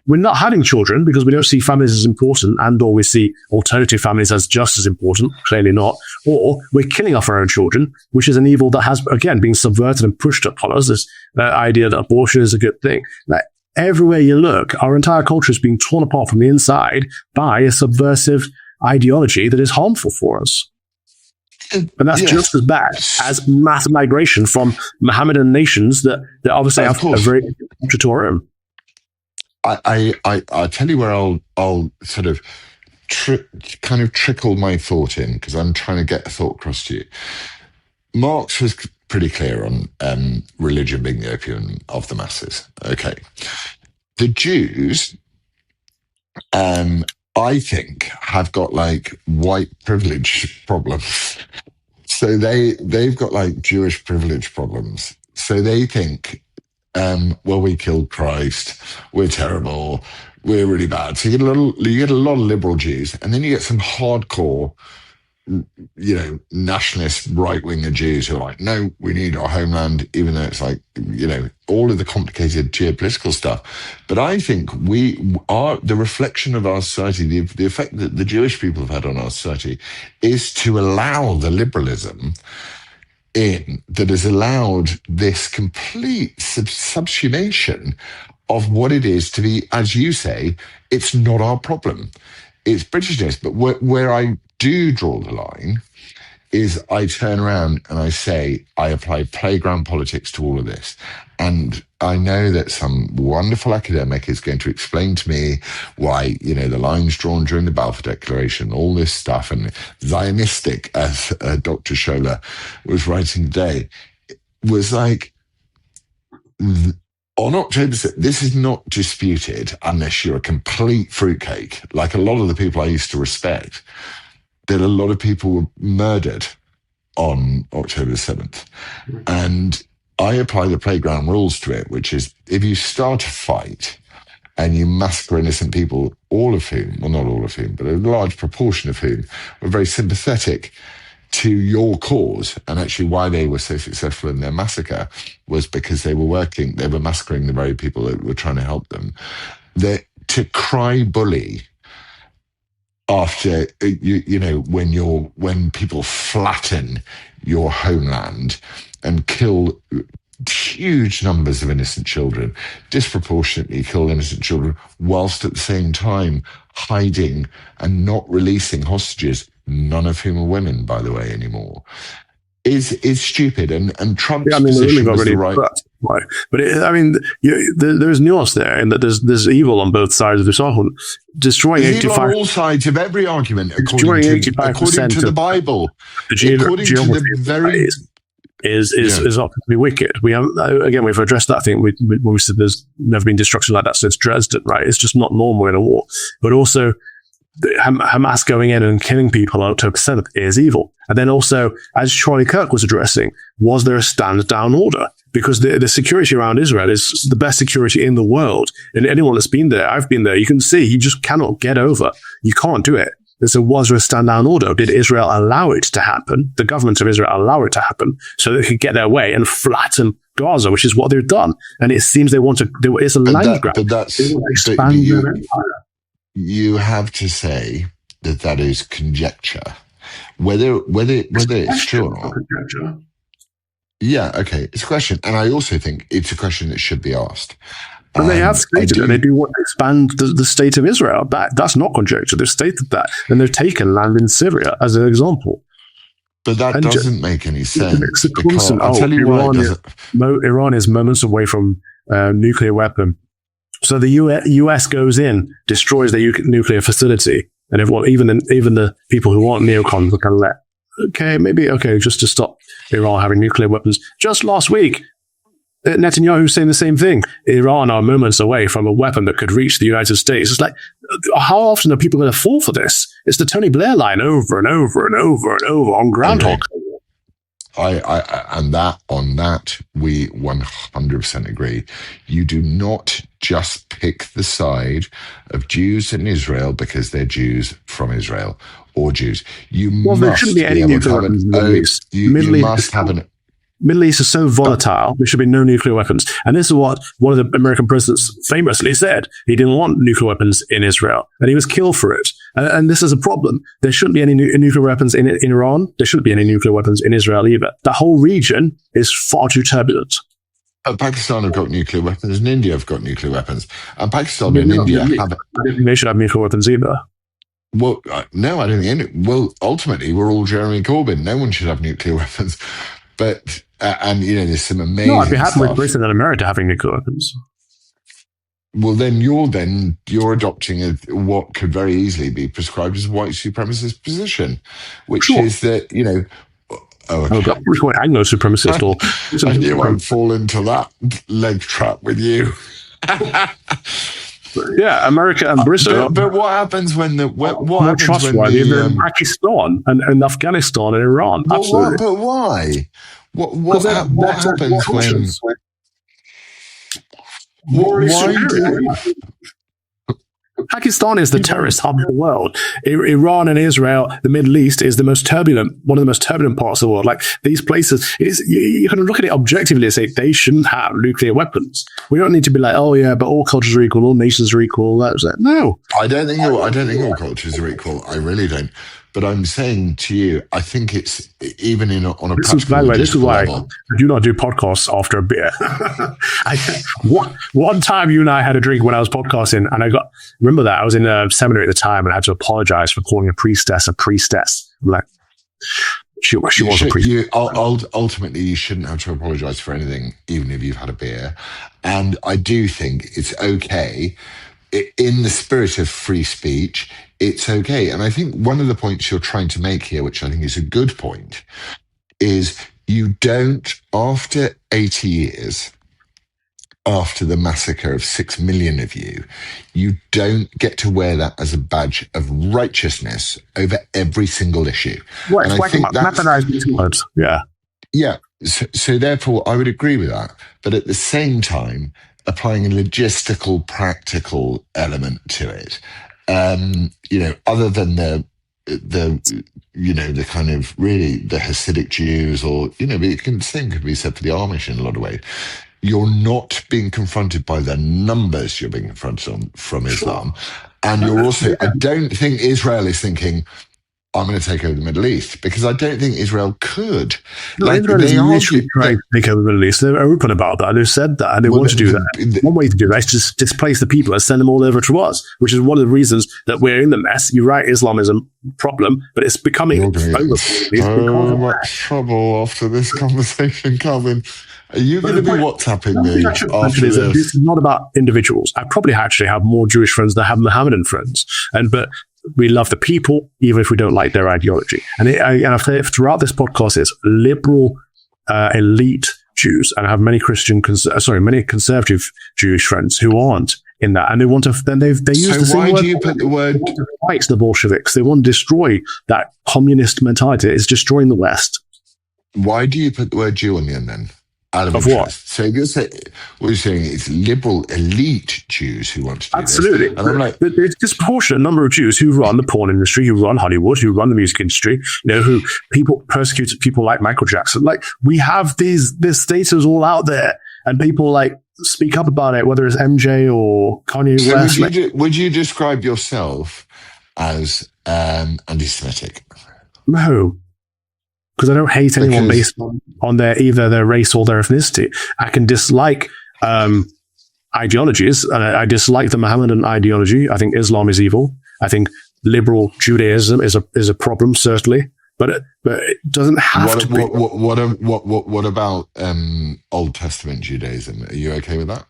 We're not having children because we don't see families as important, and or we see alternative families as just as important, clearly not. Or we're killing off our own children, which is an evil that has, again, been subverted and pushed upon us. This idea that abortion is a good thing. Like, everywhere you look, our entire culture is being torn apart from the inside by a subversive ideology that is harmful for us. And that's just as bad as mass migration from Mohammedan nations that obviously have a very culture to our own. I'll tell you where I'll sort of kind of trickle my thought in, because I'm trying to get a thought across to you. Marx was pretty clear on religion being the opium of the masses. Okay. The Jews, I think, have got like white privilege problems. So they've got like Jewish privilege problems. So they think, well, we killed Christ, we're terrible, we're really bad. So you get a lot of liberal Jews, and then you get some hardcore, nationalist right-winger Jews who are like, no, we need our homeland, even though it's like, all of the complicated geopolitical stuff. But I think we are the reflection of our society, the effect that the Jewish people have had on our society is to allow the liberalism in that has allowed this complete subsumation of what it is to be, as you say, it's not our problem. It's Britishness. But where I do draw the line is I turn around and I say, I apply playground politics to all of this. And I know that some wonderful academic is going to explain to me why, the lines drawn during the Balfour Declaration, all this stuff, and Zionistic, as Dr. Scholler was writing today, was like, On October 6th, this is not disputed unless you're a complete fruitcake. Like a lot of the people I used to respect, that a lot of people were murdered on October 7th. And I apply the playground rules to it, which is if you start a fight and you massacre innocent people, all of whom, well, not all of whom, but a large proportion of whom were very sympathetic to your cause, and actually why they were so successful in their massacre was because they were massacring the very people that were trying to help them. To cry bully after when people flatten your homeland and kill huge numbers of innocent children, disproportionately kill innocent children, whilst at the same time hiding and not releasing hostages, none of whom are women, by the way, anymore, is stupid. And Trump's position was the right. But there's nuance there, in that there's evil on both sides of this argument. Destroying 85 on all sides of every argument, according to the Bible, according to the very. Is obviously wicked. We've addressed that. I think when we said there's never been destruction like that since Dresden, right? It's just not normal in a war. But also, Hamas going in and killing people on October 7th is evil. And then also, as Charlie Kirk was addressing, was there a stand-down order? Because the security around Israel is the best security in the world. And anyone that's been there, I've been there, you can see you just cannot get over. You can't do it. So was there a stand-down order? Did Israel allow it to happen? The government of Israel allow it to happen so they could get their way and flatten Gaza, which is what they've done. And it seems they want to. It's a land grab. But you have to say that is conjecture, whether it's true or not. Conjecture. Yeah, okay, it's a question, and I also think it's a question that should be asked. But they have stated that they do want to expand the state of Israel. That's not conjecture. They've stated that. And they've taken land in Syria as an example. But that doesn't make any sense. It's a constant, I'll tell you Iran is moments away from nuclear weapon. So the US goes in, destroys the nuclear facility, and everyone, even the people who want neocons, are kind of just to stop Iran having nuclear weapons. Just last week, Netanyahu saying the same thing. Iran are moments away from a weapon that could reach the United States. It's like, how often are people going to fall for this? It's the Tony Blair line over and over and over and over on Groundhog. On that, we 100% agree. You do not just pick the side of Jews in Israel because they're Jews from Israel or Jews. There shouldn't be any nuclear weapons in the Middle East. You must have an. Middle East is so volatile, there should be no nuclear weapons. And this is what one of the American presidents famously said. He didn't want nuclear weapons in Israel, and he was killed for it. And this is a problem. There shouldn't be any nuclear weapons in Iran. There shouldn't be any nuclear weapons in Israel either. The whole region is far too turbulent. Pakistan have got nuclear weapons, and India have got nuclear weapons. And Pakistan and India have. I don't think they should have nuclear weapons either. Well, no, I don't think. Well, ultimately, we're all Jeremy Corbyn. No one should have nuclear weapons. But, there's some amazing I'd be happy stuff. with Britain and America having nuclear weapons. Well, then you're adopting what could very easily be prescribed as a white supremacist position, which is that, Anglo supremacist or... I knew I'd fall into that leg trap with you. Yeah, America and Britain. But what happens when Pakistan and Afghanistan and Iran? Absolutely. But why? What happens when? Why Pakistan is the terrorist hub of the world. Iran and Israel, the Middle East, is one of the most turbulent parts of the world. Like these places, you can look at it objectively and say they shouldn't have nuclear weapons. We don't need to be like, oh yeah, but all cultures are equal, all nations are equal. No, I don't think all cultures are equal. I really don't. But I'm saying to you, I think it's even on a practical level. This is why I do not do podcasts after a beer. One time you and I had a drink when I was podcasting, and remember that I was in a seminary at the time, and I had to apologize for calling a priestess a priestess. I'm like, she was a priestess. Ultimately, you shouldn't have to apologize for anything, even if you've had a beer. And I do think it's okay, in the spirit of free speech, it's okay. And I think one of the points you're trying to make here, which I think is a good point, is you don't, after 80 years, after the massacre of 6 million of you, you don't get to wear that as a badge of righteousness over every single issue. Well, And it's I like think that's, weaponizing words. Yeah. yeah. So therefore, I would agree with that. But at the same time, applying a logistical, practical element to it, other than the kind of really the Hasidic Jews, or but the same could be said for the Amish in a lot of ways. You're not being confronted by the numbers you're being confronted on from Islam, and you're also. I don't think Israel is thinking, I'm going to take over the Middle East, because I don't think Israel could. No, Israel is literally trying to take over the Middle East. They're open about that. They've said that, and they want to do that. One way to do that is just displace the people and send them all over to us, which is one of the reasons that we're in the mess. You're right, Islam is a problem, but it's becoming over. So much trouble after this conversation, Calvin. Are you going to be WhatsApping me after this? This is not about individuals. I probably actually have more Jewish friends than I have Mohammedan friends, but we love the people, even if we don't like their ideology. And I've said throughout this podcast, it's liberal, elite Jews, and I have many many conservative Jewish friends who aren't in that, and they want to. Then they use the same word. So why do you put the word? Fight the Bolsheviks. They want to destroy that communist mentality. It's destroying the West. Why do you put the word Jew on the end then? Of what? So you're saying it's liberal elite Jews who want to do Absolutely. This. And I'm like, there's a disproportionate number of Jews who run the porn industry, who run Hollywood, who run the music industry, who people persecuted people like Michael Jackson. Like, we have this status all out there, and people like speak up about it, whether it's MJ or Kanye West. Would you describe yourself as anti-Semitic? No. Because I don't hate anyone based on either their race or their ethnicity. I can dislike ideologies, and I dislike the Mohammedan ideology. I think Islam is evil. I think liberal Judaism is a problem, certainly, but it doesn't have to be. What about Old Testament Judaism? Are you okay with that?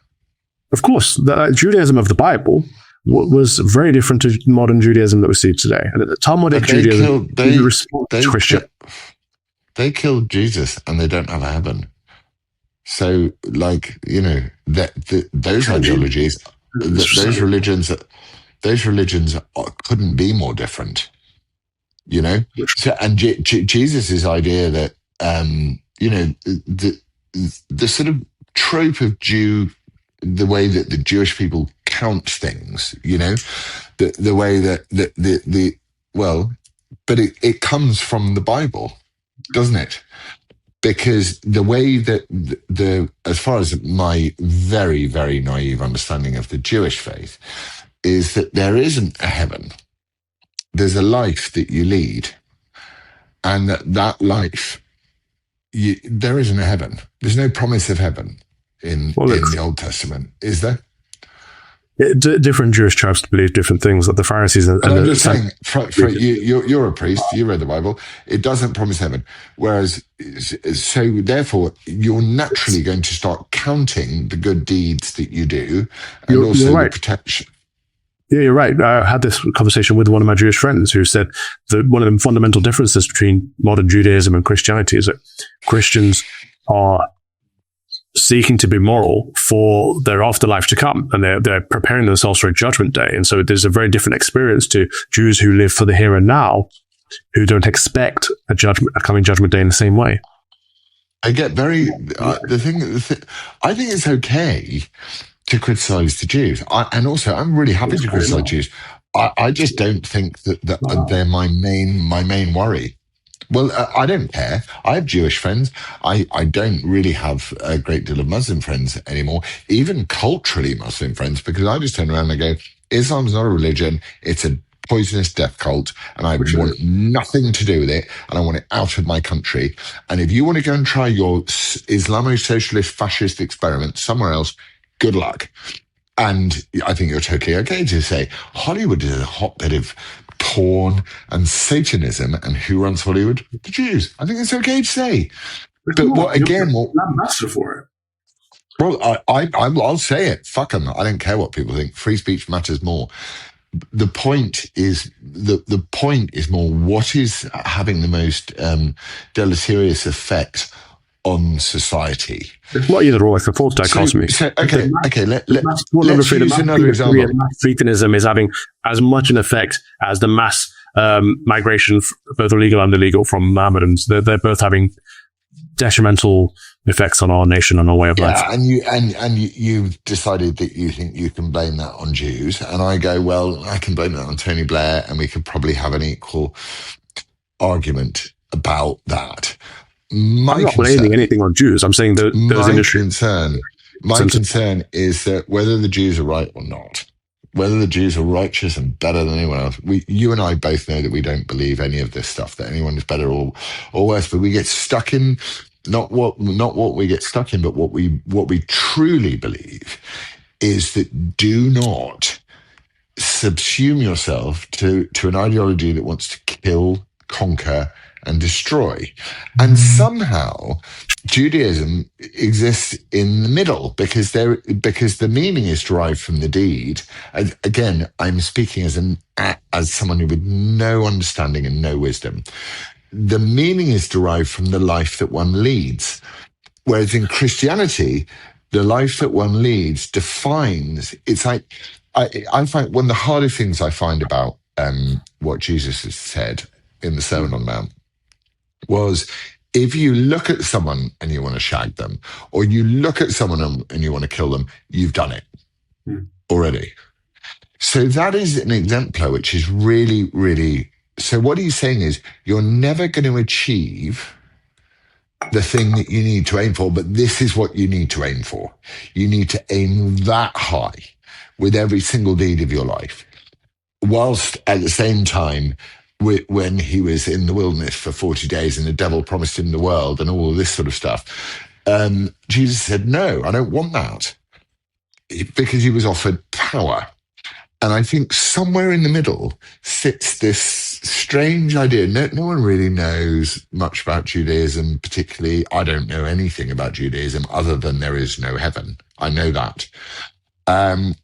Of course, the Judaism of the Bible was very different to modern Judaism that we see today, and the Talmudic Judaism is a response to Christian. They killed Jesus, and they don't have a heaven. So, those ideologies, those religions couldn't be more different. So, and Jesus's idea that the sort of trope of Jew, the way that the Jewish people count things, the way that but it comes from the Bible, doesn't it? Because the way that as far as my very, very naive understanding of the Jewish faith is that there isn't a heaven. There's a life that you lead, and that life, there isn't a heaven. There's no promise of heaven in the Old Testament, is there? Different Jewish tribes believe different things, like the Pharisees. And I'm just saying, you're a priest, you read the Bible, it doesn't promise heaven. Whereas, so therefore, you're naturally going to start counting the good deeds that you do, and you're right. The protection. Yeah, you're right. I had this conversation with one of my Jewish friends who said that one of the fundamental differences between modern Judaism and Christianity is that Christians are seeking to be moral for their afterlife to come, and they're preparing themselves for a judgment day. And so there's a very different experience to Jews who live for the here and now, who don't expect a coming judgment day in the same way. I get very I think it's okay to criticize the Jews, and also I'm really happy to criticize Jews. I just don't think that they're my main worry. Well, I don't care. I have Jewish friends. I don't really have a great deal of Muslim friends anymore, even culturally Muslim friends, because I just turn around and go, Islam's not a religion. It's a poisonous death cult, and I want nothing to do with it, and I want it out of my country. And if you want to go and try your Islamo-socialist fascist experiment somewhere else, good luck. And I think you're totally okay to say Hollywood is a hotbed of porn and Satanism, and who runs Hollywood? The Jews. I think it's okay to say. But what again? I'm master for it. Well, I'll say it. Fuck them. I don't care what people think. Free speech matters more. The point is the point is more what is having the most deleterious effect on society. It's not either or, it's a false dichotomy. Let's use another example. Mass Platonism is having as much an effect as the mass migration, both illegal and illegal, from Mohammedans. They're both having detrimental effects on our nation and our way of life. And you've decided that you think you can blame that on Jews, and I go, well, I can blame that on Tony Blair, and we could probably have an equal argument about that. I'm not blaming anything on Jews. I'm saying that my concern is that whether the Jews are right or not, whether the Jews are righteous and better than anyone else, you and I both know that we don't believe any of this stuff, that anyone is better or worse, but we get stuck in not what we get stuck in, but what we truly believe is that do not subsume yourself to an ideology that wants to kill, conquer, and destroy. And somehow Judaism exists in the middle because the meaning is derived from the deed. And again, I'm speaking as someone who with no understanding and no wisdom. The meaning is derived from the life that one leads. Whereas in Christianity, the life that one leads defines, it's like, I find one of the hardest things I find about what Jesus has said in the Sermon on the Mount was, if you look at someone and you want to shag them, or you look at someone and you want to kill them, you've done it already. So that is an exemplar, which is really, really, so what he's saying is you're never going to achieve the thing that you need to aim for, but this is what you need to aim for. You need to aim that high with every single deed of your life, whilst at the same time, when he was in the wilderness for 40 days and the devil promised him the world and all of this sort of stuff, Jesus said, no, I don't want that, because he was offered power. And I think somewhere in the middle sits this strange idea. No one really knows much about Judaism, particularly. I don't know anything about Judaism other than there is no heaven. I know that. And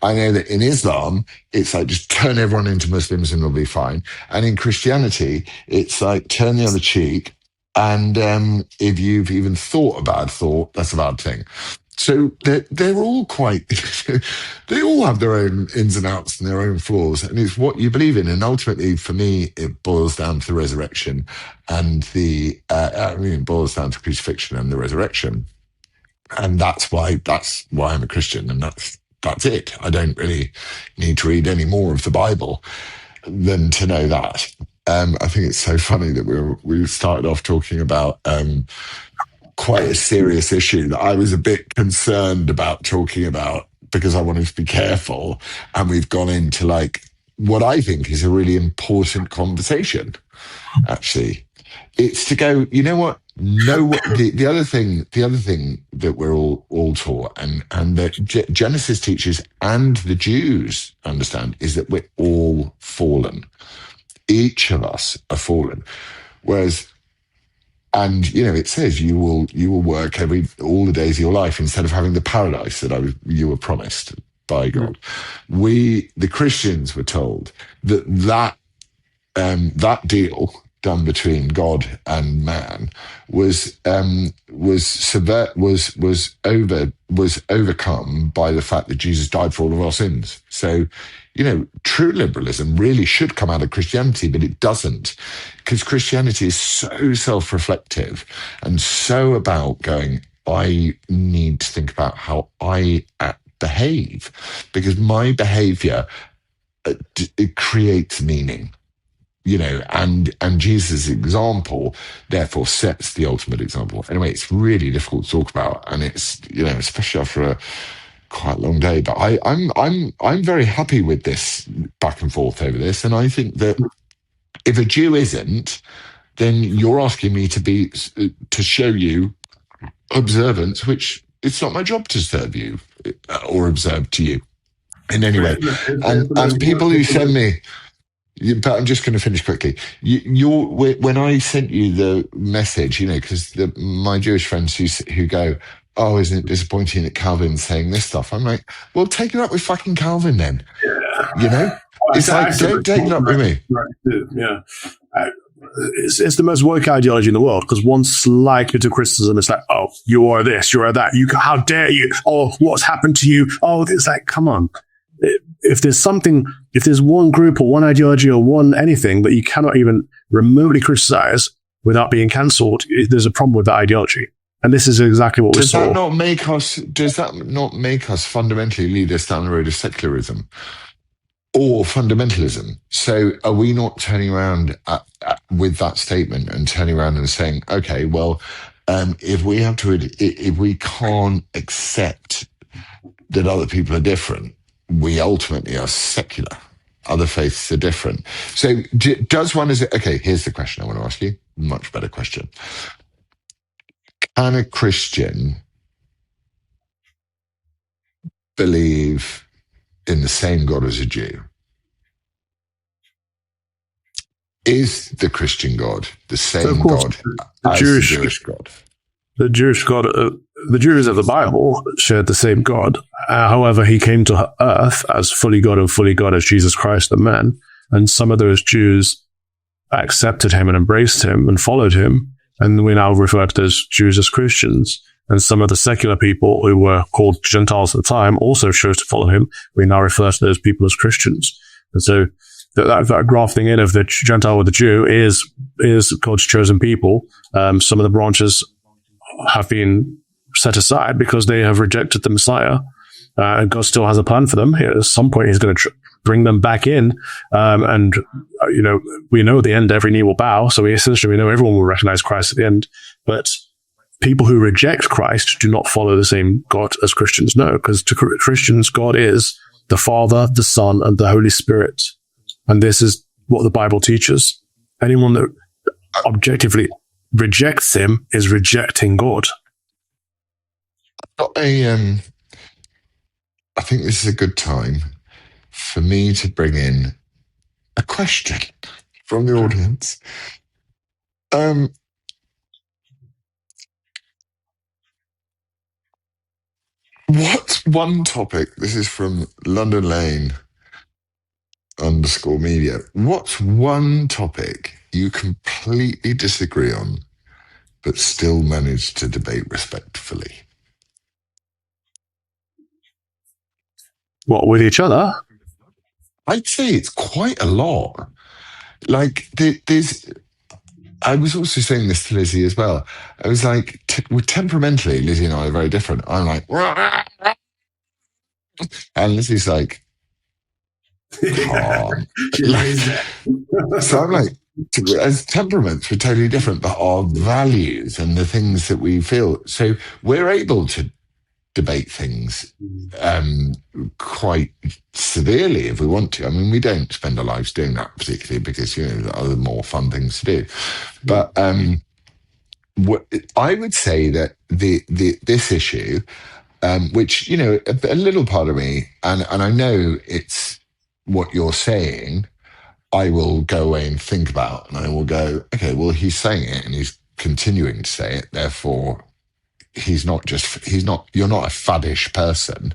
I know that in Islam, it's like just turn everyone into Muslims and they'll be fine. And in Christianity, it's like turn the other cheek. And if you've even thought a bad thought, that's a bad thing. So they're all quite, they all have their own ins and outs and their own flaws. And it's what you believe in. And ultimately, for me, it boils down to the resurrection and it boils down to crucifixion and the resurrection. And that's why I'm a Christian, and that's it. I don't really need to read any more of the Bible than to know that. I think it's so funny that we started off talking about quite a serious issue that I was a bit concerned about talking about because I wanted to be careful, and we've gone into like what I think is a really important conversation. Actually, it's to go, you know what? No, the other thing that we're all taught, and that Genesis teaches and the Jews understand, is that we're all fallen. Each of us are fallen. Whereas, and you know, it says you will work all the days of your life instead of having the paradise that you were promised by God. We, the Christians, were told that deal done between God and man was overcome by the fact that Jesus died for all of our sins. So, you know, true liberalism really should come out of Christianity, but it doesn't, because Christianity is so self-reflective and so about going, I need to think about how I behave, because my behavior it creates meaning. You know, and Jesus' example therefore sets the ultimate example. Anyway, it's really difficult to talk about, and it's, you know, especially after a quite long day. But I'm very happy with this back and forth over this, and I think that if a Jew isn't, then you're asking me to show you observance, which it's not my job to serve you or observe to you in any way. And people who send me. But I'm just going to finish quickly. When I sent you the message, you know, because my Jewish friends who go, oh, isn't it disappointing that Calvin's saying this stuff? I'm like, well, take it up with fucking Calvin then. Yeah. You know, it's like, don't take it up with me. Yeah. it's the most woke ideology in the world, because one slight bit of criticism is like, oh, you are this, you are that, how dare you, oh, what's happened to you, oh, it's like, come on. If there's one group or one ideology or one anything that you cannot even remotely criticize without being cancelled, there's a problem with that ideology. And this is exactly what we saw. Does that not make us fundamentally lead us down the road of secularism or fundamentalism? So are we not turning around with that statement and turning around and saying, okay, well, if we can't accept that other people are different, we ultimately are secular. Other faiths are different. So does one, okay, here's the question I want to ask you. Much better question. Can a Christian believe in the same God as a Jew? Is the Christian God the same God as the Jewish God? The Jewish God, the Jews of the Bible shared the same God. However, he came to earth as fully God and fully God as Jesus Christ, the man. And some of those Jews accepted him and embraced him and followed him. And we now refer to those Jews as Christians. And some of the secular people who were called Gentiles at the time also chose to follow him. We now refer to those people as Christians. And so that grafting in of the Gentile with the Jew is God's chosen people. Some of the branches have been set aside because they have rejected the Messiah. And God still has a plan for them. At some point, he's going to bring them back in. We know at the end, every knee will bow. So we know everyone will recognize Christ at the end. But people who reject Christ do not follow the same God as Christians. No, because to Christians, God is the Father, the Son, and the Holy Spirit. And this is what the Bible teaches. Anyone that objectively rejects him is rejecting God. I think this is a good time for me to bring in a question from the audience. What's one topic? This is from London Lane _media. What's one topic you completely disagree on, but still manage to debate respectfully? What, with each other? I'd say it's quite a lot. Like, there's... I was also saying this to Lizzie as well. I was like, temperamentally, Lizzie and I are very different. I'm like, and Lizzie's like, calm. So I'm like, as temperaments, we're totally different, but our values and the things that we feel. So we're able to debate things quite severely if we want to. I mean, we don't spend our lives doing that particularly because, there are other more fun things to do. But I would say that this issue, which, a little part of me, and I know it's what you're saying, I will go away and think about, and I will go, okay, well, he's saying it and he's continuing to say it, therefore you're not a faddish person.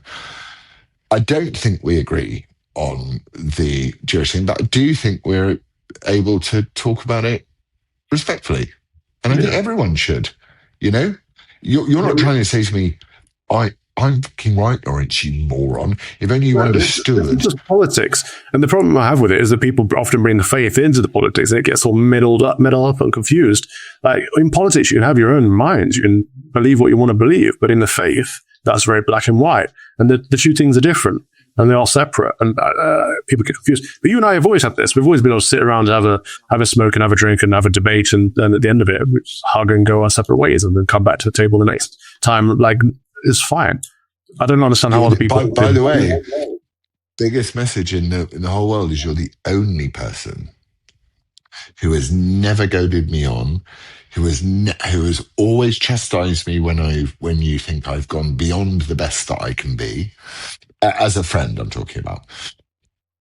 I don't think we agree on the Jewish thing, but I do think we're able to talk about it respectfully. And I think everyone should, You're not trying to say to me, I'm fucking right, Laurence, you moron. If only you understood. It's just politics. And the problem I have with it is that people often bring the faith into the politics and it gets all muddled up and confused. Like, in politics, you can have your own minds. You can believe what you want to believe. But in the faith, that's very black and white. And the two things are different. And they are separate. And people get confused. But you and I have always had this. We've always been able to sit around and have a smoke and have a drink and have a debate. And then at the end of it, we just hug and go our separate ways and then come back to the table the next time. Like, it's fine. I don't understand how other people... By the way, biggest message in the whole world is you're the only person who has never goaded me on, who has always chastised me when you think I've gone beyond the best that I can be, as a friend I'm talking about,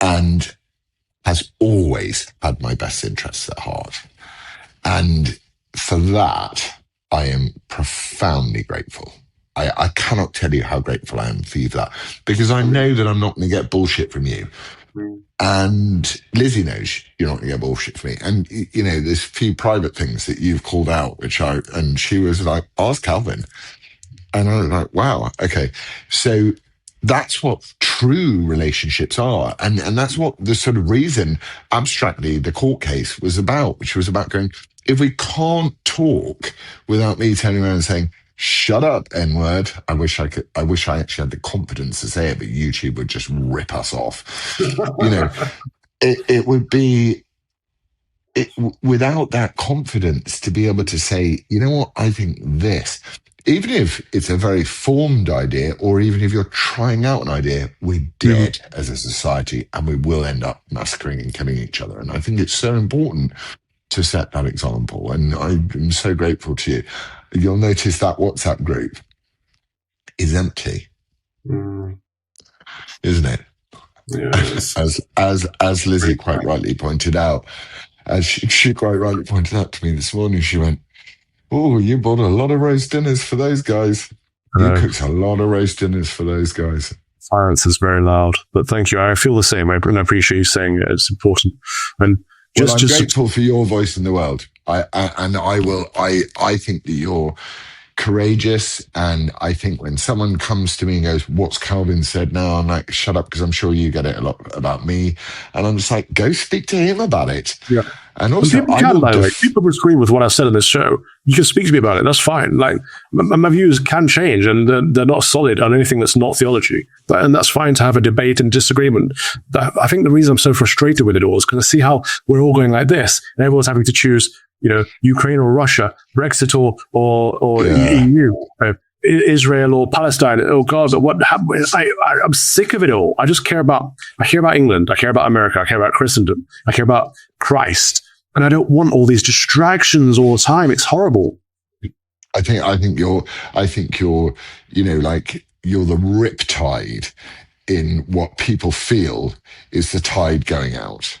and has always had my best interests at heart. And for that, I am profoundly grateful. I cannot tell you how grateful I am for you for that, because I know that I'm not going to get bullshit from you. And Lizzie knows you're not going to get bullshit for me. And, there's a few private things that you've called out, and she was like, ask Calvin. And I was like, wow, okay. So that's what true relationships are. And that's what the sort of reason, abstractly, the court case was about, which was about going, if we can't talk without me turning around and saying, shut up, N-word. I wish I actually had the confidence to say it, but YouTube would just rip us off. It would be without that confidence to be able to say, you know what, I think this, even if it's a very formed idea, or even if you're trying out an idea, we're dead as a society and we will end up massacring and killing each other. And I think it's so important to set that example. And I'm so grateful to you. You'll notice that WhatsApp group is empty, isn't it? Yes. As Lizzie quite rightly pointed out, as she quite rightly pointed out to me this morning, she went, oh, you bought a lot of roast dinners for those guys. You cooked a lot of roast dinners for those guys. Silence is very loud, but thank you. I feel the same. I appreciate you saying it. It's important. And I'm grateful for your voice in the world. I think that you're courageous, and I think when someone comes to me and goes, what's Calvin said now, I'm like, shut up, because I'm sure you get it a lot about me, and I'm just like, go speak to him about it. Yeah. And also, people people agree with what I said in this show. You can speak to me about it. That's fine. Like, my views can change, and they're not solid on anything that's not theology. And that's fine to have a debate and disagreement. I think the reason I'm so frustrated with it all is because I see how we're all going like this, and everyone's having to choose, Ukraine or Russia, Brexit or EU, Israel or Palestine, or Gaza. I'm sick of it all. I care about England. I care about America. I care about Christendom. I care about Christ. And I don't want all these distractions all the time. It's horrible. I think you're you're the riptide in what people feel is the tide going out.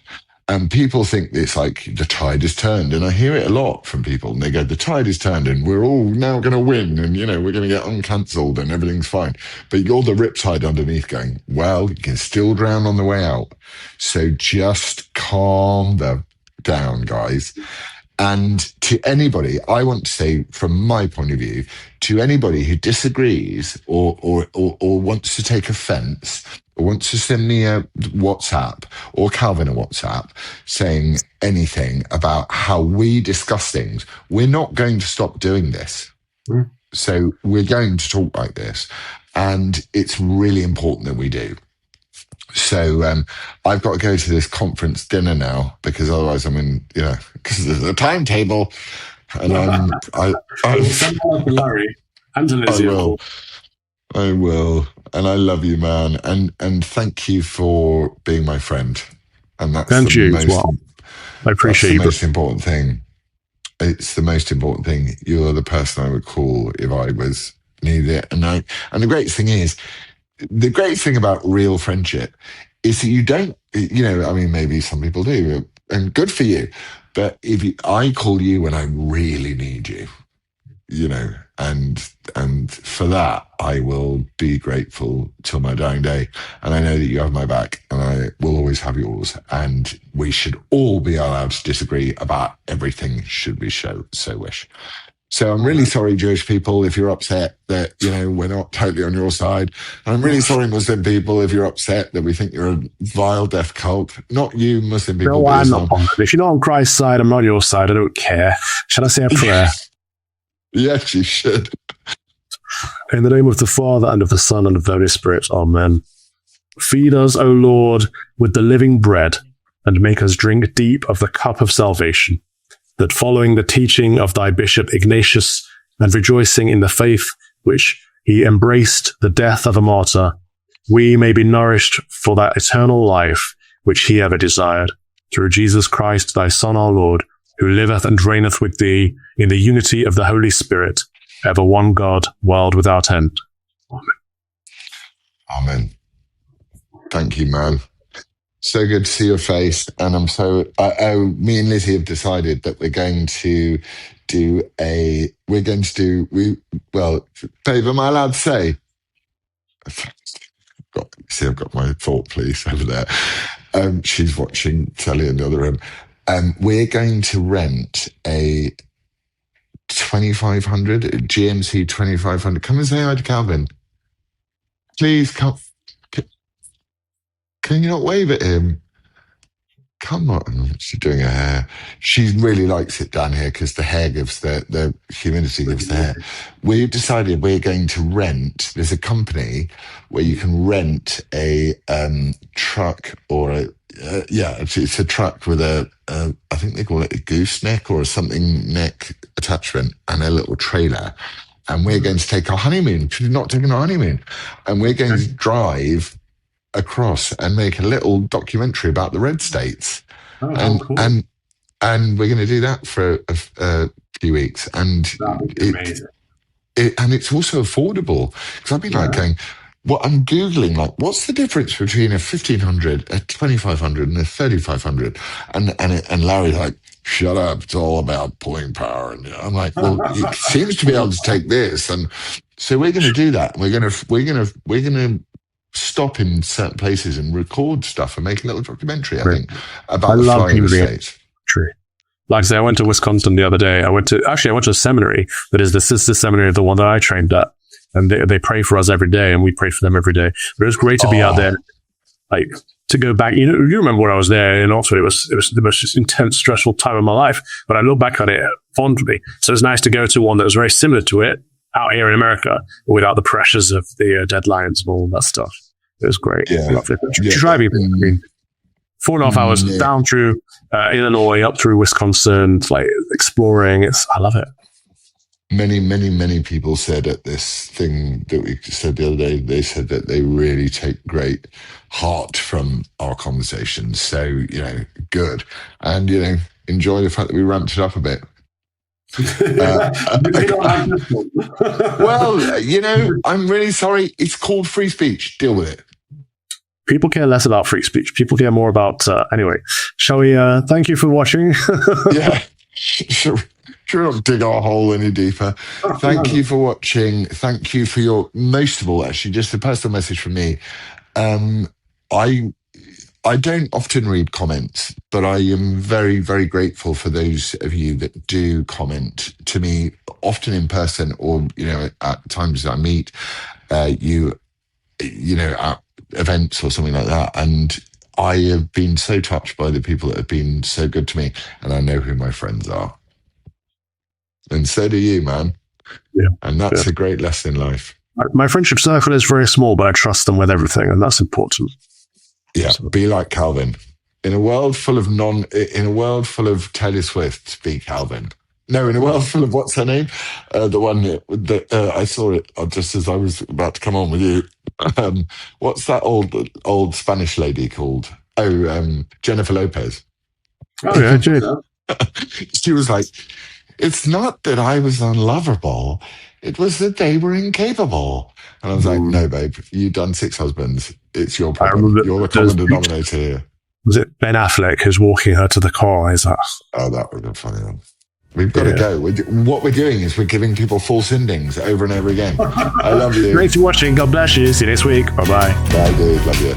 And people think it's like the tide has turned. And I hear it a lot from people. And they go, the tide is turned and we're all now going to win. And, we're going to get uncancelled and everything's fine. But you're the riptide underneath going, well, you can still drown on the way out. So just calm down, guys. And to anybody, I want to say, from my point of view, to anybody who disagrees or wants to take offense, or wants to send me a WhatsApp or Calvin a WhatsApp saying anything about how we discuss things, we're not going to stop doing this. So we're going to talk like this. And it's really important that we do. So I've got to go to this conference dinner now, because otherwise I'm in, because there's a timetable. And I will send out to Larry and to Lizzie. I will. And I love you, man. And thank you for being my friend. And that's I appreciate the most important thing. It's the most important thing. You're the person I would call if I was needed. And the great thing about real friendship is that you don't, maybe some people do, and good for you. But I call you when I really need you, and for that, I will be grateful till my dying day. And I know that you have my back, and I will always have yours. And we should all be allowed to disagree about everything, should we so wish. So I'm really sorry, Jewish people, if you're upset that, we're not totally on your side. And I'm really sorry, Muslim people, if you're upset that we think you're a vile death cult. Not you, Muslim people. No, I'm not bothered. If you're not on Christ's side, I'm not on your side. I don't care. Shall I say a prayer? Yes, you should. In the name of the Father, and of the Son, and of the Holy Spirit. Amen. Feed us, O Lord, with the living bread, and make us drink deep of the cup of salvation, that following the teaching of thy Bishop Ignatius, and rejoicing in the faith which he embraced the death of a martyr, we may be nourished for that eternal life which he ever desired, through Jesus Christ, thy Son, our Lord, who liveth and reigneth with thee in the unity of the Holy Spirit, ever one God, world without end. Amen. Amen. Thank you, man. So good to see your face. And I'm me and Lizzie have decided that we're going to do, babe, am I allowed to say? I've got my thought police over there. She's watching telly in the other room. We're going to rent a 2500 GMC 2500. Come and say hi to Calvin. Please come. C- Can you not wave at him? Come on. She's doing her hair. She really likes it down here because the hair gives the humidity gives the hair. We've decided we're going to rent. There's a company where you can rent a truck or it's a truck with I think they call it a gooseneck or a something neck attachment and a little trailer. And we're going to take our honeymoon because we've not taken our honeymoon. And we're going to drive across and make a little documentary about the red states. Oh, and cool. and we're going to do that for a few weeks. And That would be amazing. And it's also affordable because I've been like going, what I'm Googling, like, what's the difference between a 1500, a 2500 and a 3500? And Larry's like, shut up, it's all about pulling power. And I'm like, well, it seems to be able to take this. And so we're going to do that. We're going to stop in certain places and record stuff and make a little documentary, I think, about the flying in the States. True. Like I say, I went to Wisconsin the other day. I went to a seminary that is the sister seminary of the one that I trained at. And they pray for us every day, and we pray for them every day. But it was great to be out there, like to go back. You remember when I was there in Oxford? It was the most intense, stressful time of my life. But I look back at it fondly. So it's nice to go to one that was very similar to it out here in America, without the pressures of the deadlines and all that stuff. It was great. Yeah. Driving 4.5 hours down through Illinois, up through Wisconsin, like exploring. I love it. Many people said at this thing that we said the other day, they said that they really take great heart from our conversations. So, good. And, enjoy the fact that we ramped it up a bit. Well, I'm really sorry. It's called free speech. Deal with it. People care less about free speech. People care more about, anyway. Shall we, thank you for watching? Yeah. Sure, not dig our hole any deeper. Thank you for watching. Thank you for your, most of all, actually, just a personal message from me. I don't often read comments, but I am very, very grateful for those of you that do comment to me, often in person or, at times I meet you at events or something like that. And I have been so touched by the people that have been so good to me, and I know who my friends are. And so do you, man. Yeah. And that's a great lesson in life. My friendship circle is very small, but I trust them with everything, and that's important. Yeah, so. Be like Calvin. In a world full of Taylor Swift, be Calvin. No, in a world full of, what's her name? The one that I saw it just as I was about to come on with you. What's that old Spanish lady called? Jennifer Lopez. Oh yeah, Jennifer. She was like, it's not that I was unlovable, it was that they were incapable. And I was like, no, babe, you've done 6 husbands. It's your problem. You're the common denominator here. Was it Ben Affleck who's walking her to the car? Is that? Oh, that would have been funny then. We've got to go. What we're doing is we're giving people false endings over and over again. I love you. Thanks for watching. God bless you. See you next week. Bye-bye. Bye, dude. Love you.